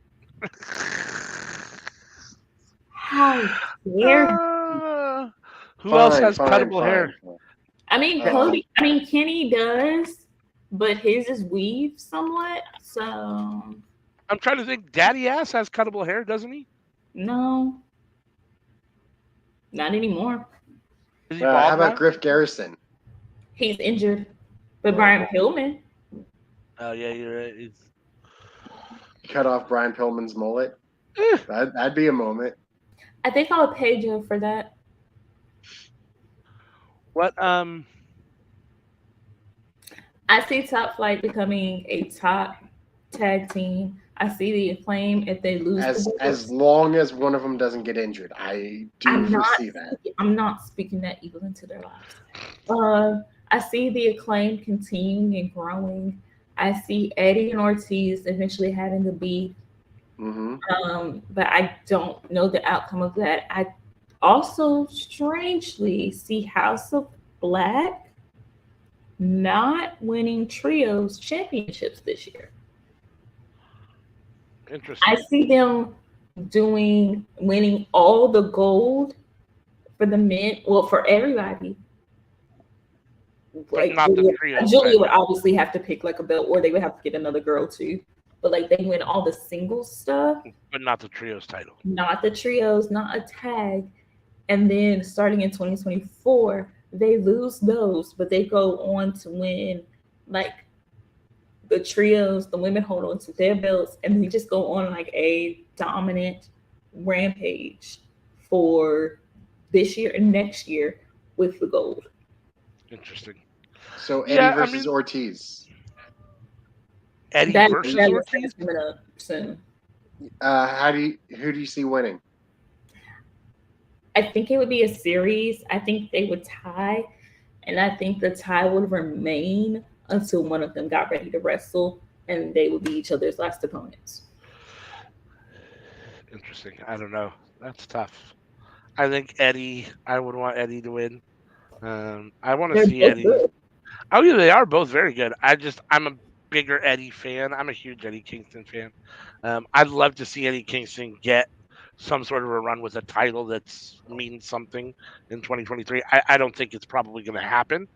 How dare Who else has cuttable hair? fine. I mean, Cody. I mean, Kenny does, but his is weaved somewhat. So I'm trying to think. Daddy Ass has cuttable hair, doesn't he? no, not anymore. Is he bald How about now? Griff Garrison? He's injured. But Brian Pillman, Oh yeah, you're right. He's... Cut off Brian Pillman's mullet. Eh. That'd be a moment. I think I would pay Joe for that. What? I see Top Flight becoming a top tag team. I see the Acclaim if they lose. As long as one of them doesn't get injured, I do foresee that. I'm not speaking that evil into their lives. I see the Acclaim continuing and growing. I see Eddie and Ortiz eventually having a beef. But I don't know the outcome of that. I also strangely see House of Black not winning trios championships this year. Interesting. I see them winning all the gold for the men, well, for everybody. Like not the trios. Julia would obviously have to pick like a belt, or they would have to get another girl too. But like they win all the singles stuff, but not the trios title. Not the trios, not a tag. And then starting in 2024, they lose those, but they go on to win like the trios. The women hold on to their belts, and they just go on like a dominant rampage for this year and next year with the gold. Interesting. So Eddie versus Ortiz. Eddie versus Ortiz coming up soon. Who do you see winning? I think it would be a series. I think they would tie, and I think the tie would remain until one of them got ready to wrestle, and they would be each other's last opponents. Interesting. I don't know. That's tough. I think Eddie. I would want Eddie to win. I want to see Eddie. Good. Oh yeah, they are both very good. I'm a bigger Eddie fan. I'm a huge Eddie Kingston fan. I'd love to see Eddie Kingston get some sort of a run with a title that's means something in 2023. I don't think it's probably going to happen,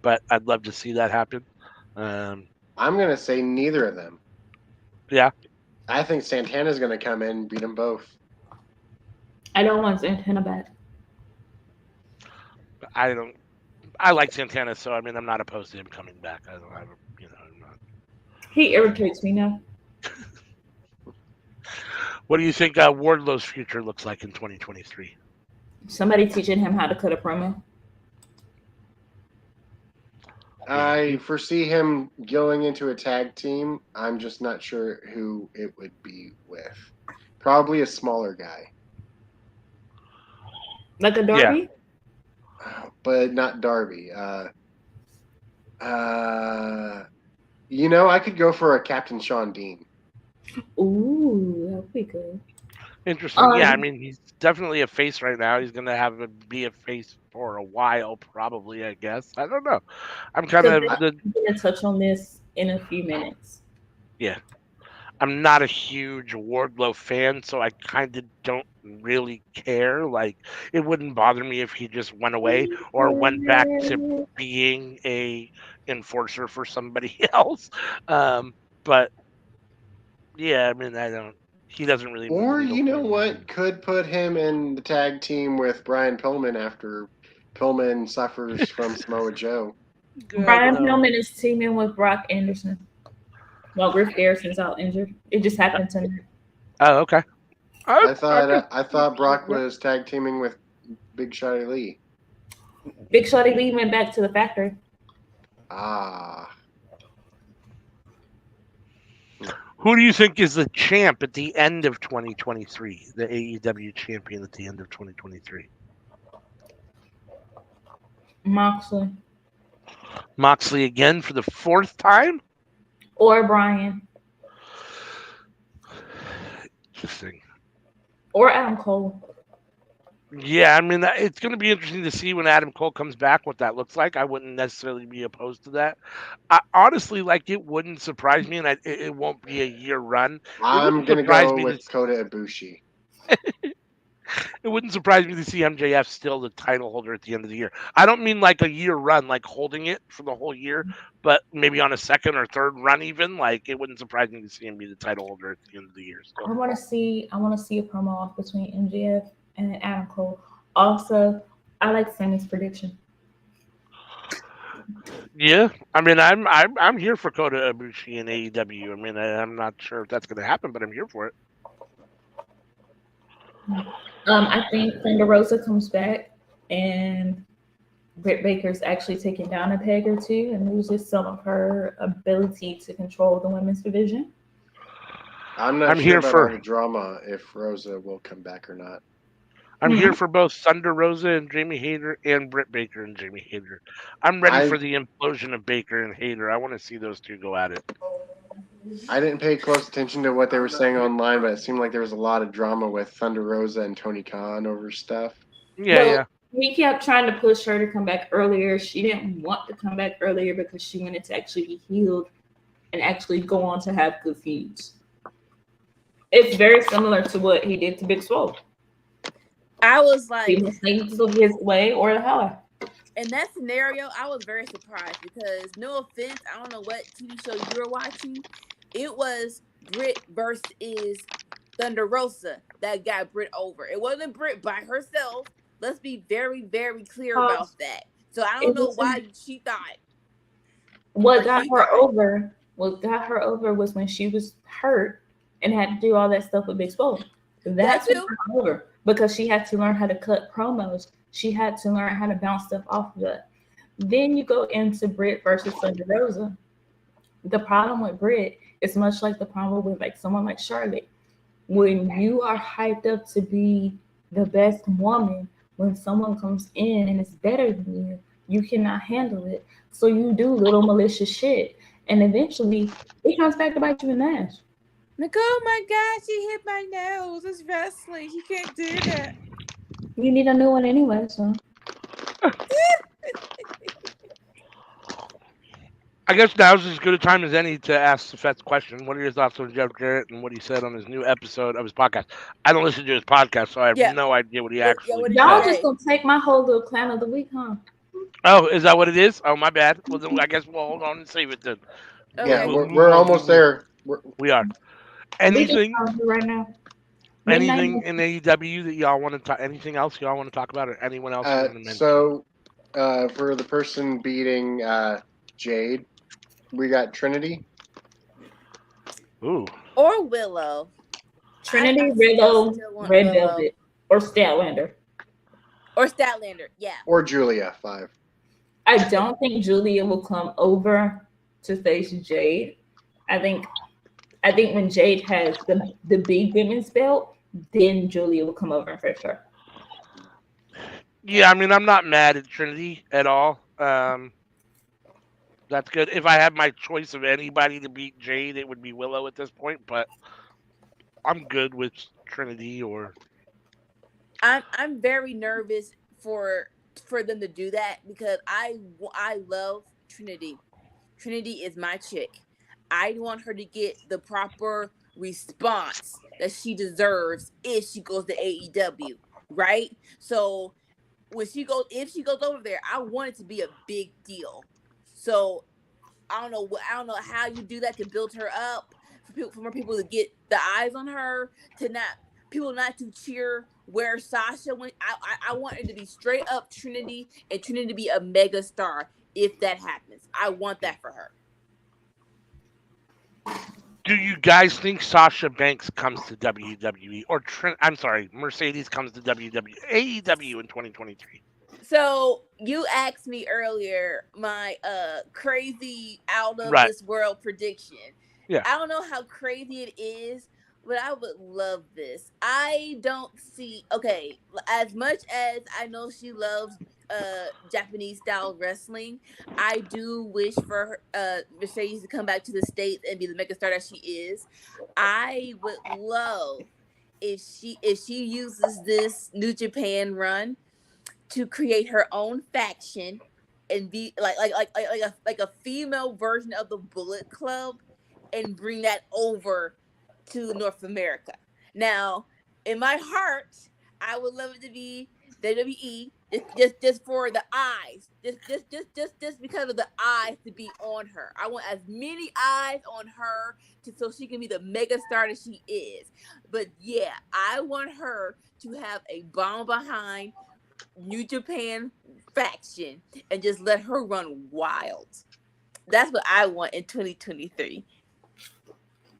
but I'd love to see that happen. I'm going to say neither of them. Yeah. I think Santana's going to come in and beat them both. I don't want Santana back. I like Santana, so I mean, I'm not opposed to him coming back. I'm not. He irritates me now. What do you think Wardlow's future looks like in 2023? Somebody teaching him how to cut a promo. I foresee him going into a tag team. I'm just not sure who it would be with. Probably a smaller guy, Like a Darby? but not Darby. I could go for a Captain Sean Dean. Ooh, that would be good. Interesting. Yeah, I mean, he's definitely a face right now. He's going to be a face for a while, probably, I guess. I don't know. I'm kind of... I'm going to touch on this in a few minutes. Yeah. I'm not a huge Wardlow fan, so I kind of don't really care. Like, it wouldn't bother me if he just went away or went back to being a enforcer for somebody else. But, yeah, I mean, he doesn't really... Or, you know what, could put him in the tag team with Brian Pillman after Pillman suffers from Samoa Joe. Brian Pillman is teaming with Brock Anderson. Well, Griff Garrison's out injured. It just happened to me. Oh, okay. I thought Brock was tag teaming with Big Shotty Lee. Big Shotty Lee went back to the factory. Ah. Who do you think is the champ at the end of 2023? The AEW champion at the end of 2023? Moxley. Moxley again for the fourth time? Or Brian. Interesting. Or Adam Cole. Yeah, I mean, it's going to be interesting to see when Adam Cole comes back what that looks like. I wouldn't necessarily be opposed to that. Honestly, it wouldn't surprise me, and it won't be a year run. I'm going to go with Kota Ibushi. It wouldn't surprise me to see MJF still the title holder at the end of the year. I don't mean like a year run, like holding it for the whole year, but maybe on a second or third run even. It wouldn't surprise me to see him be the title holder at the end of the year. I want to see a promo off between MJF and Adam Cole. Also, I like Sammy's prediction. Yeah, I mean, I'm here for Kota Ibushi in AEW. I mean, I'm not sure if that's going to happen, but I'm here for it. I think Thunder Rosa comes back and Britt Baker's actually taken down a peg or two and loses some of her ability to control the women's division. I'm not sure about all the drama if Rosa will come back or not. I'm here for both Thunder Rosa and Jamie Hayter and Britt Baker and Jamie Hayter. I'm ready for the implosion of Baker and Hayter. I want to see those two go at it. I didn't pay close attention to what they were saying online, but it seemed like there was a lot of drama with Thunder Rosa and Tony Khan over stuff. Yeah. He kept trying to push her to come back earlier. She didn't want to come back earlier because she wanted to actually be healed and actually go on to have good feuds. It's very similar to what he did to Big Swole. I was like, he was his way or the highway. In that scenario, I was very surprised because, no offense, I don't know what TV show you were watching. It was Britt versus Thunder Rosa that got Britt over. It wasn't Britt by herself. Let's be very, very clear about that. So I don't know why she thought. What got her over was when she was hurt and had to do all that stuff with Big Swole. That's what got her over because she had to learn how to cut promos. She had to learn how to bounce stuff off of it. Then you go into Britt versus Thunder Rosa. The problem with Britt is much like the problem with someone like Charlotte. When you are hyped up to be the best woman, when someone comes in and is better than you, you cannot handle it. So you do little malicious shit. And eventually it comes back to bite you in the ass. Like, oh my God, she hit my nose. It's wrestling. She can't do that. You need a new one anyway, so. I guess now's as good a time as any to ask Safet's question. What are your thoughts on Jeff Jarrett and what he said on his new episode of his podcast? I don't listen to his podcast, so I have no idea what he actually said. Y'all just gonna take my whole little clan of the week, huh? Oh, is that what it is? Oh, my bad. Well, then I guess we'll hold on and save it then. Okay. Yeah, we're almost there. We are. Anything right now? Anything in AEW that y'all want to talk? Anything else y'all want to talk about, or anyone else? Want to mention? So, for the person beating Jade, we got Trinity. Ooh. or Willow. Trinity, still Willow, want Red Willow Velvet, or Statlander. or Statlander. Yeah. Or Julia 5. I don't think Julia will come over to face Jade. I think when Jade has the big women's belt, then Julia will come over and face her. Yeah, I mean, I'm not mad at Trinity at all. That's good. If I had my choice of anybody to beat Jade, it would be Willow at this point. But I'm good with Trinity or. I'm very nervous for them to do that because I love Trinity. Trinity is my chick. I want her to get the proper response that she deserves if she goes to AEW, right? So if she goes over there, I want it to be a big deal. So I don't know how you do that to build her up for more people to get the eyes on her, to not to cheer where Sasha went. I want it to be straight up Trinity and Trinity to be a mega star if that happens. I want that for her. Do you guys think Sasha Banks comes to WWE or Mercedes comes to AEW in 2023? So you asked me earlier my crazy out of Right. this world prediction. Yeah. I don't know how crazy it is, but I would love this. I don't see as much as I know she loves Japanese style wrestling, I do wish for Mercedes to come back to the States and be the megastar that she is. I would love if she uses this New Japan run to create her own faction and be like a female version of the Bullet Club and bring that over to North America. Now, in my heart, I would love it to be WWE just for the eyes. Just because of the eyes to be on her. I want as many eyes on her so she can be the mega star that she is. But yeah, I want her to have a bomb behind New Japan faction and just let her run wild. That's what I want in 2023.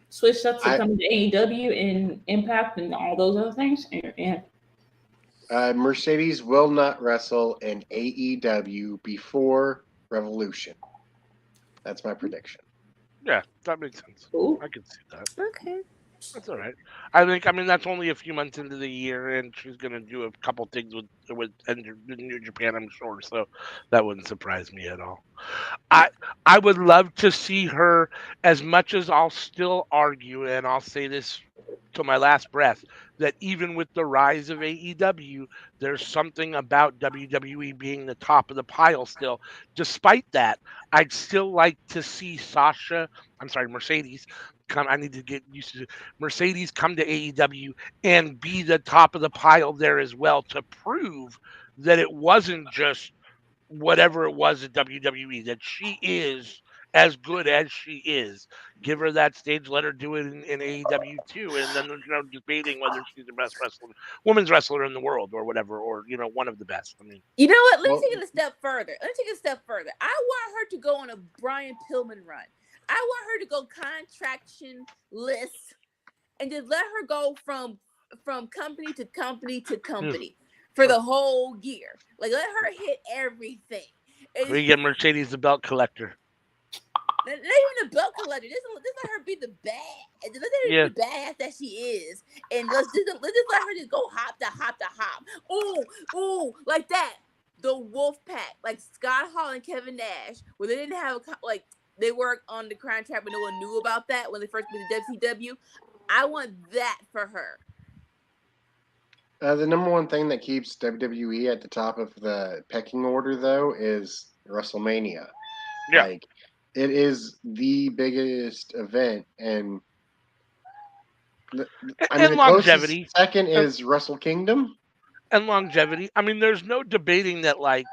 Switch up to come to AEW and Impact and all those other things. And Mercedes will not wrestle in AEW before Revolution. That's my prediction. Yeah, that makes sense. Ooh. I can see that. Okay. That's all right. I mean, that's only a few months into the year, and she's gonna do a couple things with New Japan, I'm sure. So that wouldn't surprise me at all. I would love to see her. As much as I'll still argue, and I'll say this to my last breath, that even with the rise of AEW, there's something about WWE being the top of the pile still. Despite that, I'd still like to see Mercedes come. I need to get used to Mercedes come to AEW and be the top of the pile there as well, to prove that it wasn't just whatever it was at WWE, that she is as good as she is. Give her that stage, let her do it in AEW too, and then there's no debating whether she's the best women's wrestler in the world or whatever, or one of the best. I mean, you know what? Let me take it a step further. I want her to go on a Brian Pillman run. I want her to go contraction list and just let her go from company to company to company for the whole year. Like, let her hit everything. We get Mercedes the belt collector. Not even a belt collector. Just let her be the let her be the badass that she is, and let's just let her just go hop to hop. Ooh, like that. The Wolf Pack, like Scott Hall and Kevin Nash, where they didn't have they worked on the Crown Trap, but no one knew about that when they first went to WCW. I want that for her. The number one thing that keeps WWE at the top of the pecking order, though, is WrestleMania. Yeah. Like, it is the biggest event, and longevity. Second is Wrestle Kingdom. And longevity. I mean, there's no debating that, like,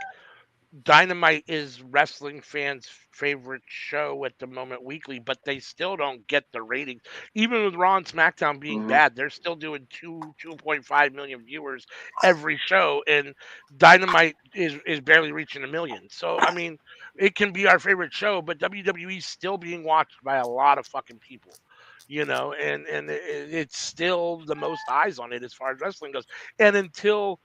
Dynamite is wrestling fans' favorite show at the moment weekly, but they still don't get the ratings. Even with Raw and SmackDown being bad, they're still doing 2.5 million viewers every show, and Dynamite is barely reaching 1 million. So, I mean, it can be our favorite show, but WWE's still being watched by a lot of fucking people. and it's still the most eyes on it as far as wrestling goes. And until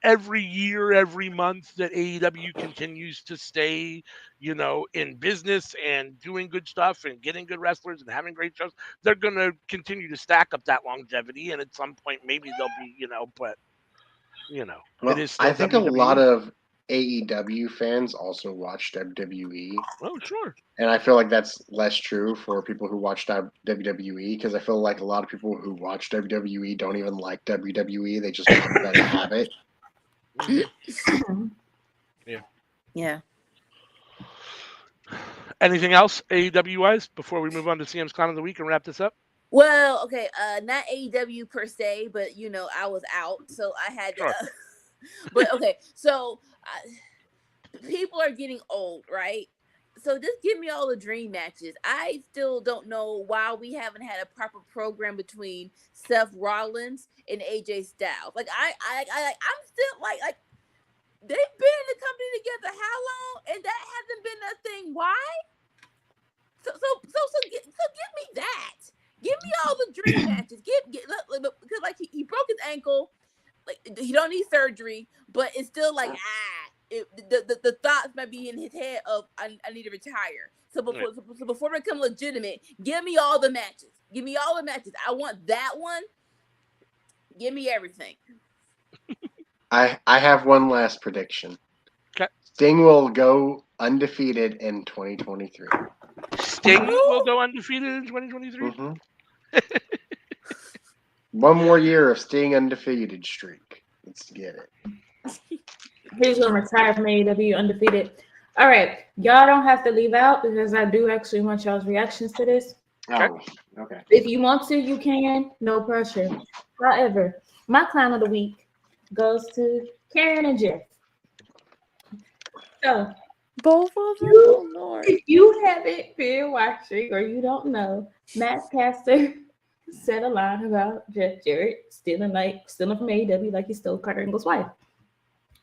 every year, every month that AEW continues to stay, in business and doing good stuff and getting good wrestlers and having great shows, they're going to continue to stack up that longevity. And at some point, maybe they'll be, but, it is still I think a WWE. lot of AEW fans also watch WWE. Oh, sure. And I feel like that's less true for people who watch WWE, because I feel like a lot of people who watch WWE don't even like WWE. They just watch that habit. Yeah. Anything else AEW wise before we move on to CM's Con of the Week and wrap this up? Well, okay, not AEW per se, but I was out, so I had to. Sure. But okay, so people are getting old, right? So just give me all the dream matches. I still don't know why we haven't had a proper program between Seth Rollins and AJ Styles. Like I'm still like they've been in the company together how long, and that hasn't been a thing. Why? So give me that. Give me all the dream matches. Because like he broke his ankle, like he don't need surgery, but it's still like the thoughts might be in his head of I need to retire. So before we become legitimate, give me all the matches. Give me all the matches. I want that one. Give me everything. I have one last prediction. Okay. Sting will go undefeated in 2023. Sting will go undefeated in 2023? Mm-hmm. One more year of Sting undefeated streak. Let's get it. He's going to retire from AEW undefeated. All right. Y'all don't have to leave out because I do actually want y'all's reactions to this. Oh, okay. If you want to, you can. No pressure. However, my clown of the week goes to Karen and Jeff. So, both of them? Oh, Lord. If you haven't been watching or you don't know, Matt Caster said a line about Jeff Jarrett stealing from AEW like he stole Kurt Angle's wife.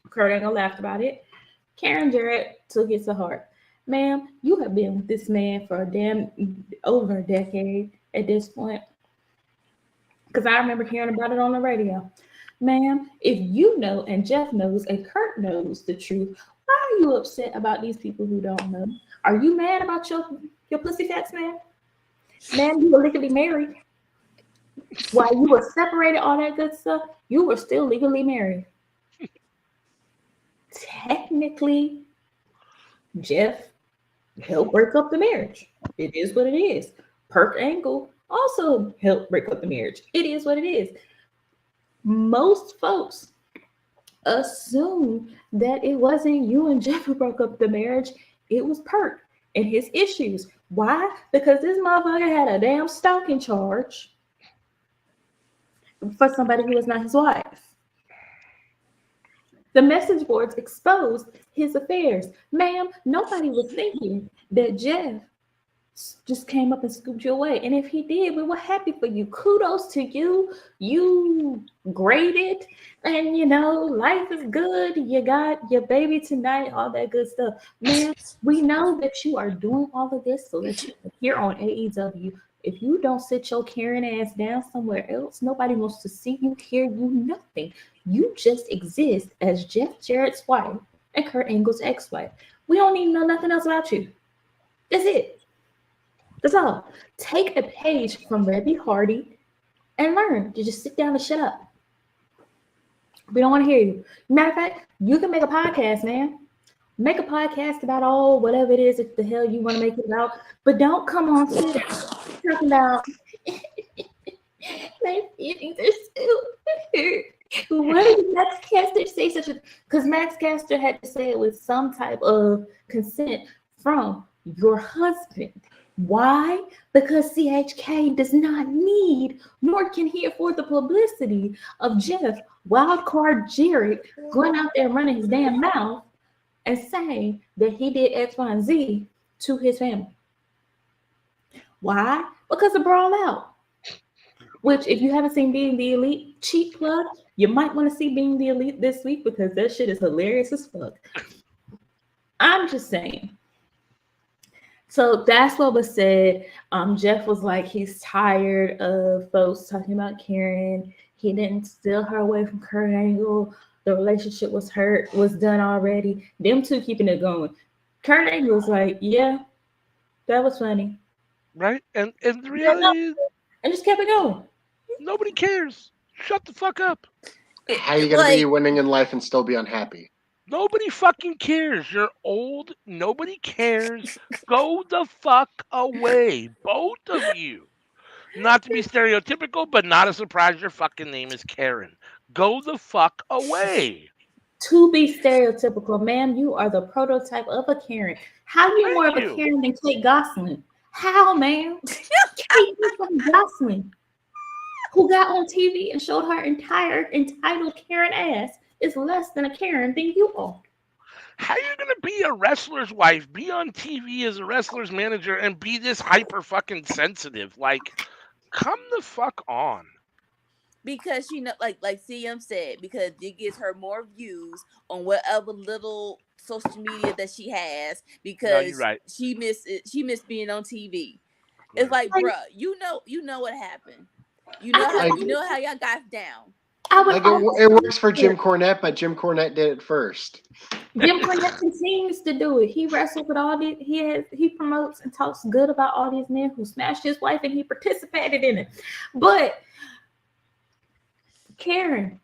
Kurt Angle laughed about it. Karen Jarrett took it to heart. Ma'am, you have been with this man for over a decade at this point. Because I remember hearing about it on the radio. Ma'am, if you know and Jeff knows and Kurt knows the truth, why are you upset about these people who don't know? Are you mad about your pussy fats, man? Man, you were legally married. While you were separated, all that good stuff, you were still legally married. Technically, Jeff helped break up the marriage. It is what it is. Kurt Angle also helped break up the marriage. It is what it is. Most folks assume that it wasn't you and Jeff who broke up the marriage. It was Kurt and his issues. Why? Because this motherfucker had a damn stalking charge for somebody who was not his wife. The message boards exposed his affairs. Ma'am, nobody was thinking that Jeff just came up and scooped you away. And if he did, we were happy for you. Kudos to you. You graded. And, life is good. You got your baby tonight, all that good stuff. Man, we know that you are doing all of this so that you can here on AEW. If you don't sit your Karen ass down somewhere else, nobody wants to see you, hear you, nothing. You just exist as Jeff Jarrett's wife and Kurt Angle's ex-wife. We don't even know nothing else about you. That's it. That's all. Take a page from Rebby Hardy and learn to just sit down and shut up. We don't want to hear you. Matter of fact, you can make a podcast, man. Make a podcast about whatever it is that the hell you want to make it about, but don't come on Twitter talking about my feelings are still hurt. Why did Max Caster say such a? Because Max Caster had to say it with some type of consent from your husband. Why? Because CHK does not need, nor can he afford the publicity of Jeff Wildcard Jarrett going out there running his damn mouth and saying that he did X, Y, and Z to his family. Why? Because of Brawl Out. Which, if you haven't seen Being the Elite, cheap plug, you might want to see Being the Elite this week because that shit is hilarious as fuck. I'm just saying. So that's what was said. Jeff was like, he's tired of folks talking about Karen. He didn't steal her away from Kurt Angle. The relationship was done already. Them two keeping it going. Kurt Angle was like, yeah, that was funny. Right? And the Yeah, no, reality is, and just kept it going. nobody cares. Shut the fuck up. How you gonna be winning in life and still be unhappy? Nobody fucking cares. You're old. Nobody cares. Go the fuck away. Both of you. Not to be stereotypical, but not a surprise your fucking name is Karen. Go the fuck away. To be stereotypical, ma'am, you are the prototype of a Karen. How are you more of a Karen than Kate Gosselin? How, ma'am? Kate Gosselin, who got on TV and showed her entire entitled Karen ass, is less than a Karen than you are. How are you gonna be a wrestler's wife, be on TV as a wrestler's manager, and be this hyper fucking sensitive? Like, come the fuck on. Because like CM said, because it gives her more views on whatever little social media that she has. Because you're right. she missed being on TV. It's like, bruh, you know what happened. You know how y'all got down. It works for Jim Cornette, but Jim Cornette did it first. Jim Cornette continues to do it. He wrestles with all these. He promotes and talks good about all these men who smashed his wife, and he participated in it. But Karen,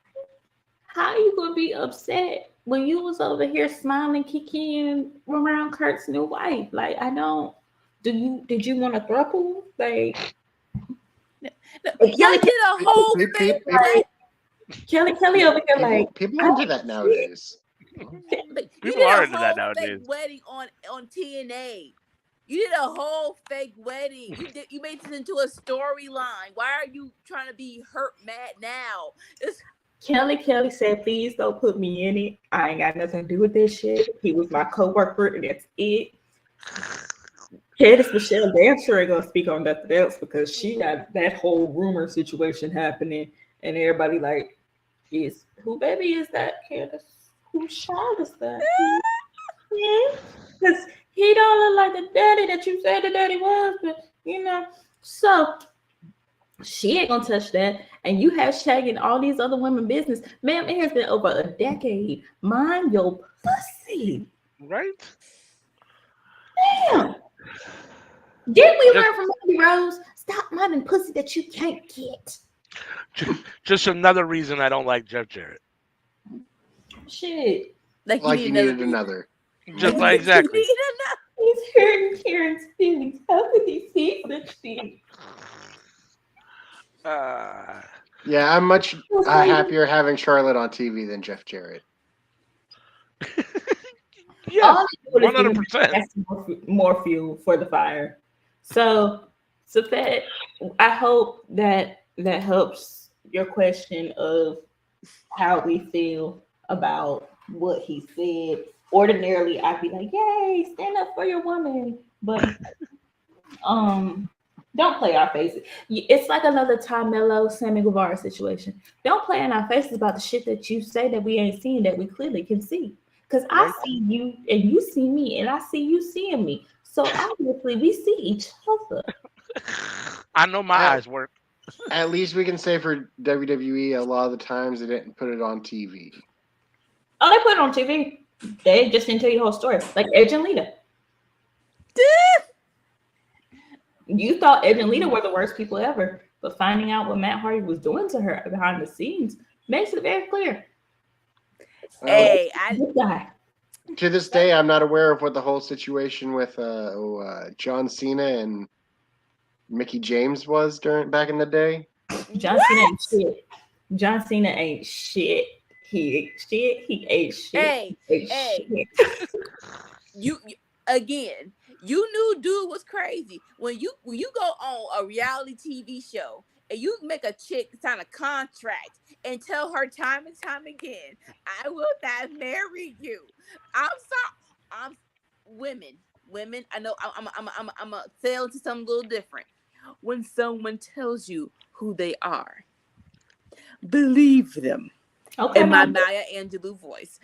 how are you gonna be upset when you was over here smiling, kicking around Kurt's new wife? Like, I don't. Did you want to throuple? Like, y'all did a whole thing. Kelly over here, like, people are into that nowadays. People are into that nowadays. Wedding on TNA. You did a whole fake wedding. You made this into a storyline. Why are you trying to be hurt mad now? Kelly said, please don't put me in it. I ain't got nothing to do with this shit. He was my coworker, and that's it. Candice Michelle damn sure ain't gonna speak on nothing else because she got that whole rumor situation happening, and everybody like, who baby is that, Candice? Whose child is that? Because he don't look like the daddy that you said the daddy was, but so she ain't gonna touch that. And you hashtagging all these other women business. Ma'am, it has been over a decade. Mind your pussy. Right? Damn. Didn't we learn from Mandy Rose? Stop minding pussy that you can't get. Just another reason I don't like Jeff Jarrett. Shit. Like you needed another. Just like exactly. He's hurting Karen's feelings. How could he see such things? Yeah, I'm much happier having Charlotte on TV than Jeff Jarrett. Yes, 100%. More fuel for the fire. So Safet, I hope that helps your question of how we feel about what he said. Ordinarily, I'd be like, "Yay, stand up for your woman," but don't play our faces. It's like another Carmelo Sammy Guevara situation. Don't play in our faces about the shit that you say that we ain't seen that we clearly can see. Because I see you and you see me, and I see you seeing me. So obviously, we see each other. I know my eyes work. At least we can say for WWE, a lot of the times they didn't put it on TV. Oh, they put it on TV. They just didn't tell you the whole story. Like Edge and Lita. You thought Edge and Lita were the worst people ever, but finding out what Matt Hardy was doing to her behind the scenes makes it very clear. Hey, to this day, I'm not aware of what the whole situation with John Cena and Mickey James was back in the day. John Cena ain't shit. John Cena ain't shit. He ate shit. He ate shit. Hey. You again. You knew dude was crazy when you go on a reality TV show and you make a chick sign a contract and tell her time and time again, "I will not marry you." I'm sorry. Women. I know I'm a sell to something a little different. When someone tells you who they are, believe them. Okay, in my now, Maya Angelou voice.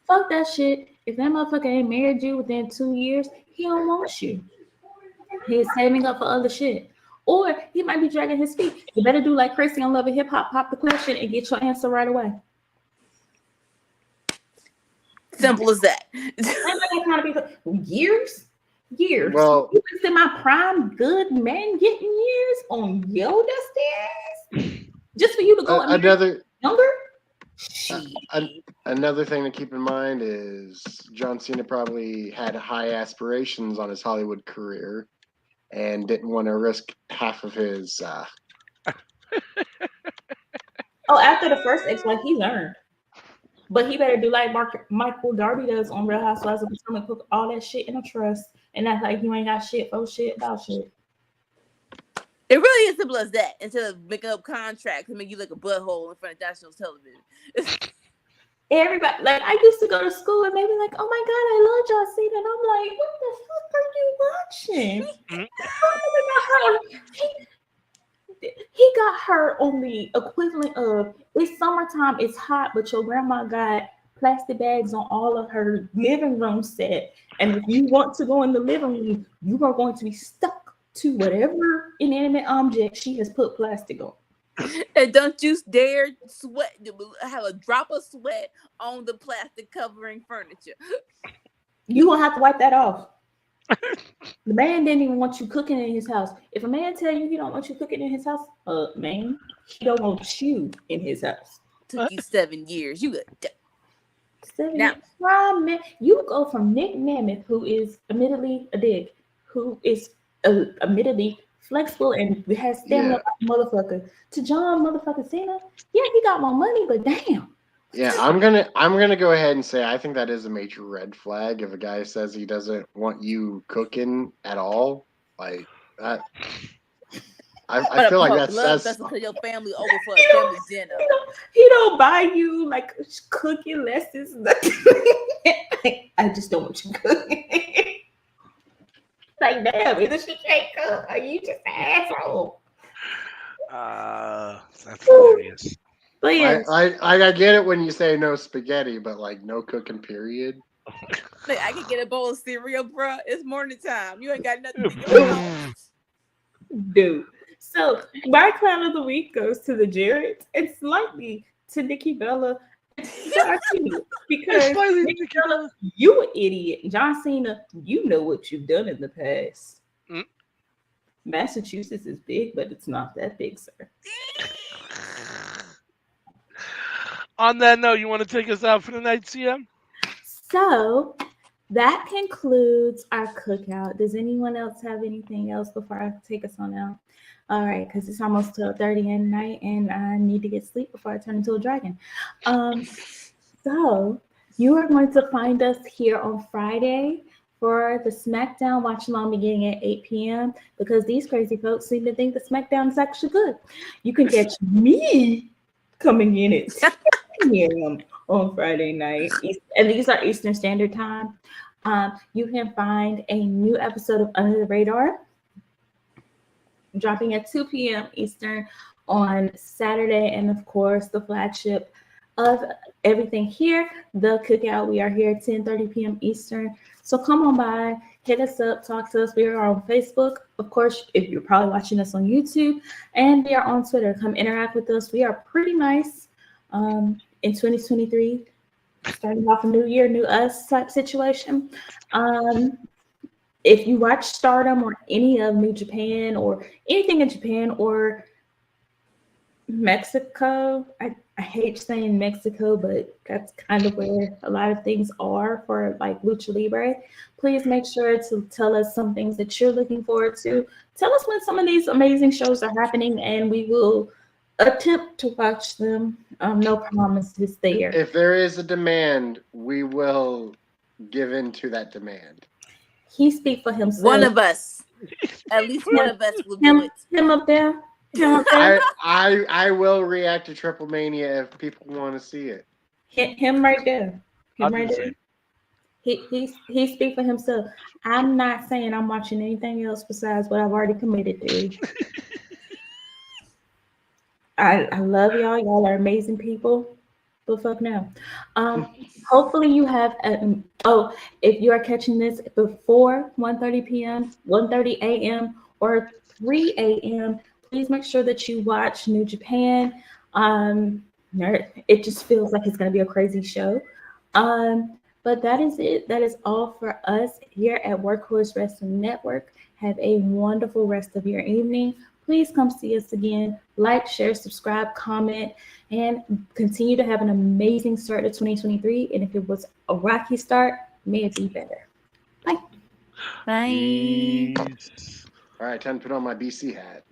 fuck that shit. If that motherfucker ain't married you within 2 years, he don't want you. He's saving up for other shit. Or he might be dragging his feet. You better do like Chrissy on Love and Hip Hop, pop the question and get your answer right away. Simple as that. Years? Well- you consider my prime good man getting years on your dusty ass? Just for you to go another younger? another thing to keep in mind is John Cena probably had high aspirations on his Hollywood career and didn't want to risk half of his. Oh, after the first X-Wife, he learned. But he better do like Michael Darby does on Real Housewives of Potomac, put all that shit in a trust, and that's like you ain't got shit for shit about shit. It really is simple as that. Instead of making up contracts and make you look a butthole in front of national television. Everybody, like I used to go to school and they be like, "Oh my god, I love John Cena," and I'm like, "What the fuck are you watching?" he got her on the equivalent of it's summertime, it's hot, but your grandma got plastic bags on all of her living room set, and if you want to go in the living room, you are going to be stuck to whatever inanimate object she has put plastic on. And don't you dare sweat, have a drop of sweat on the plastic covering furniture. You gonna have to wipe that off. The man didn't even want you cooking in his house. If a man tell you he don't want you cooking in his house, man, he don't want you in his house. Took you 7 years. You good. 7 Now- years. Man, you go from Nick Mammoth, who is admittedly a dick, who is admittedly flexible and has stamina like a motherfucker, to John motherfucking Cena. Yeah, he got more money, but damn. Yeah, I'm gonna go ahead and say I think that is a major red flag if a guy says he doesn't want you cooking at all. Like that, I feel like that's because your family over for a family dinner. He don't buy you like cooking lessons. I just don't want you cooking. Like, damn, either she can't cook or you just an asshole. That's hilarious. But yeah, I get it when you say no spaghetti, but like no cooking period. Like, I can get a bowl of cereal, bruh. It's morning time. You ain't got nothing to do. dude. So my clown of the week goes to the Jarretts and slightly to Nikki Bella. Because Nikki Bella, you an idiot. John Cena, you know what you've done in the past. Massachusetts is big, but it's not that big, sir. On that note, you want to take us out for the night, CM? So that concludes our cookout. Does anyone else have anything else before I take us on out? All right, because it's almost 12:30 at night and I need to get sleep before I turn into a dragon. So you are going to find us here on Friday for the SmackDown watch along beginning at 8 p.m. because these crazy folks seem to think the SmackDown is actually good. You can catch me coming in at 10 p.m. on Friday night, and these are Eastern Standard Time. You can find a new episode of Under the Radar dropping at 2 p.m. Eastern on Saturday, and of course the flagship of everything here, the Cookout. We are here at 10:30 p.m. Eastern. So come on by, hit us up, talk to us. We are on Facebook, of course, if you're probably watching us on YouTube, and we are on Twitter. Come interact with us. We are pretty nice in 2023, starting off a new year, new us type situation. If you watch Stardom or any of New Japan or anything in Japan or Mexico, I hate saying Mexico, but that's kind of where a lot of things are for like Lucha Libre. Please make sure to tell us some things that you're looking forward to. Tell us when some of these amazing shows are happening, and we will attempt to watch them. No promises there. If there is a demand, we will give in to that demand. He speak for himself. One of us, at least one of us, will do it. Him up there. I will react to Triple Mania if people want to see it. Him right there. Him right there. He speak for himself. I'm not saying I'm watching anything else besides what I've already committed to. I love y'all. Y'all are amazing people. But fuck no. Hopefully you have. If you are catching this before 1:30 p.m., 1:30 a.m., or 3 a.m., please make sure that you watch New Japan. It just feels like it's going to be a crazy show. But that is it. That is all for us here at Workhorse Wrestling Network. Have a wonderful rest of your evening. Please come see us again. Like, share, subscribe, comment, and continue to have an amazing start to 2023. And if it was a rocky start, may it be better. Bye. Bye. Peace. All right, time to put on my BC hat.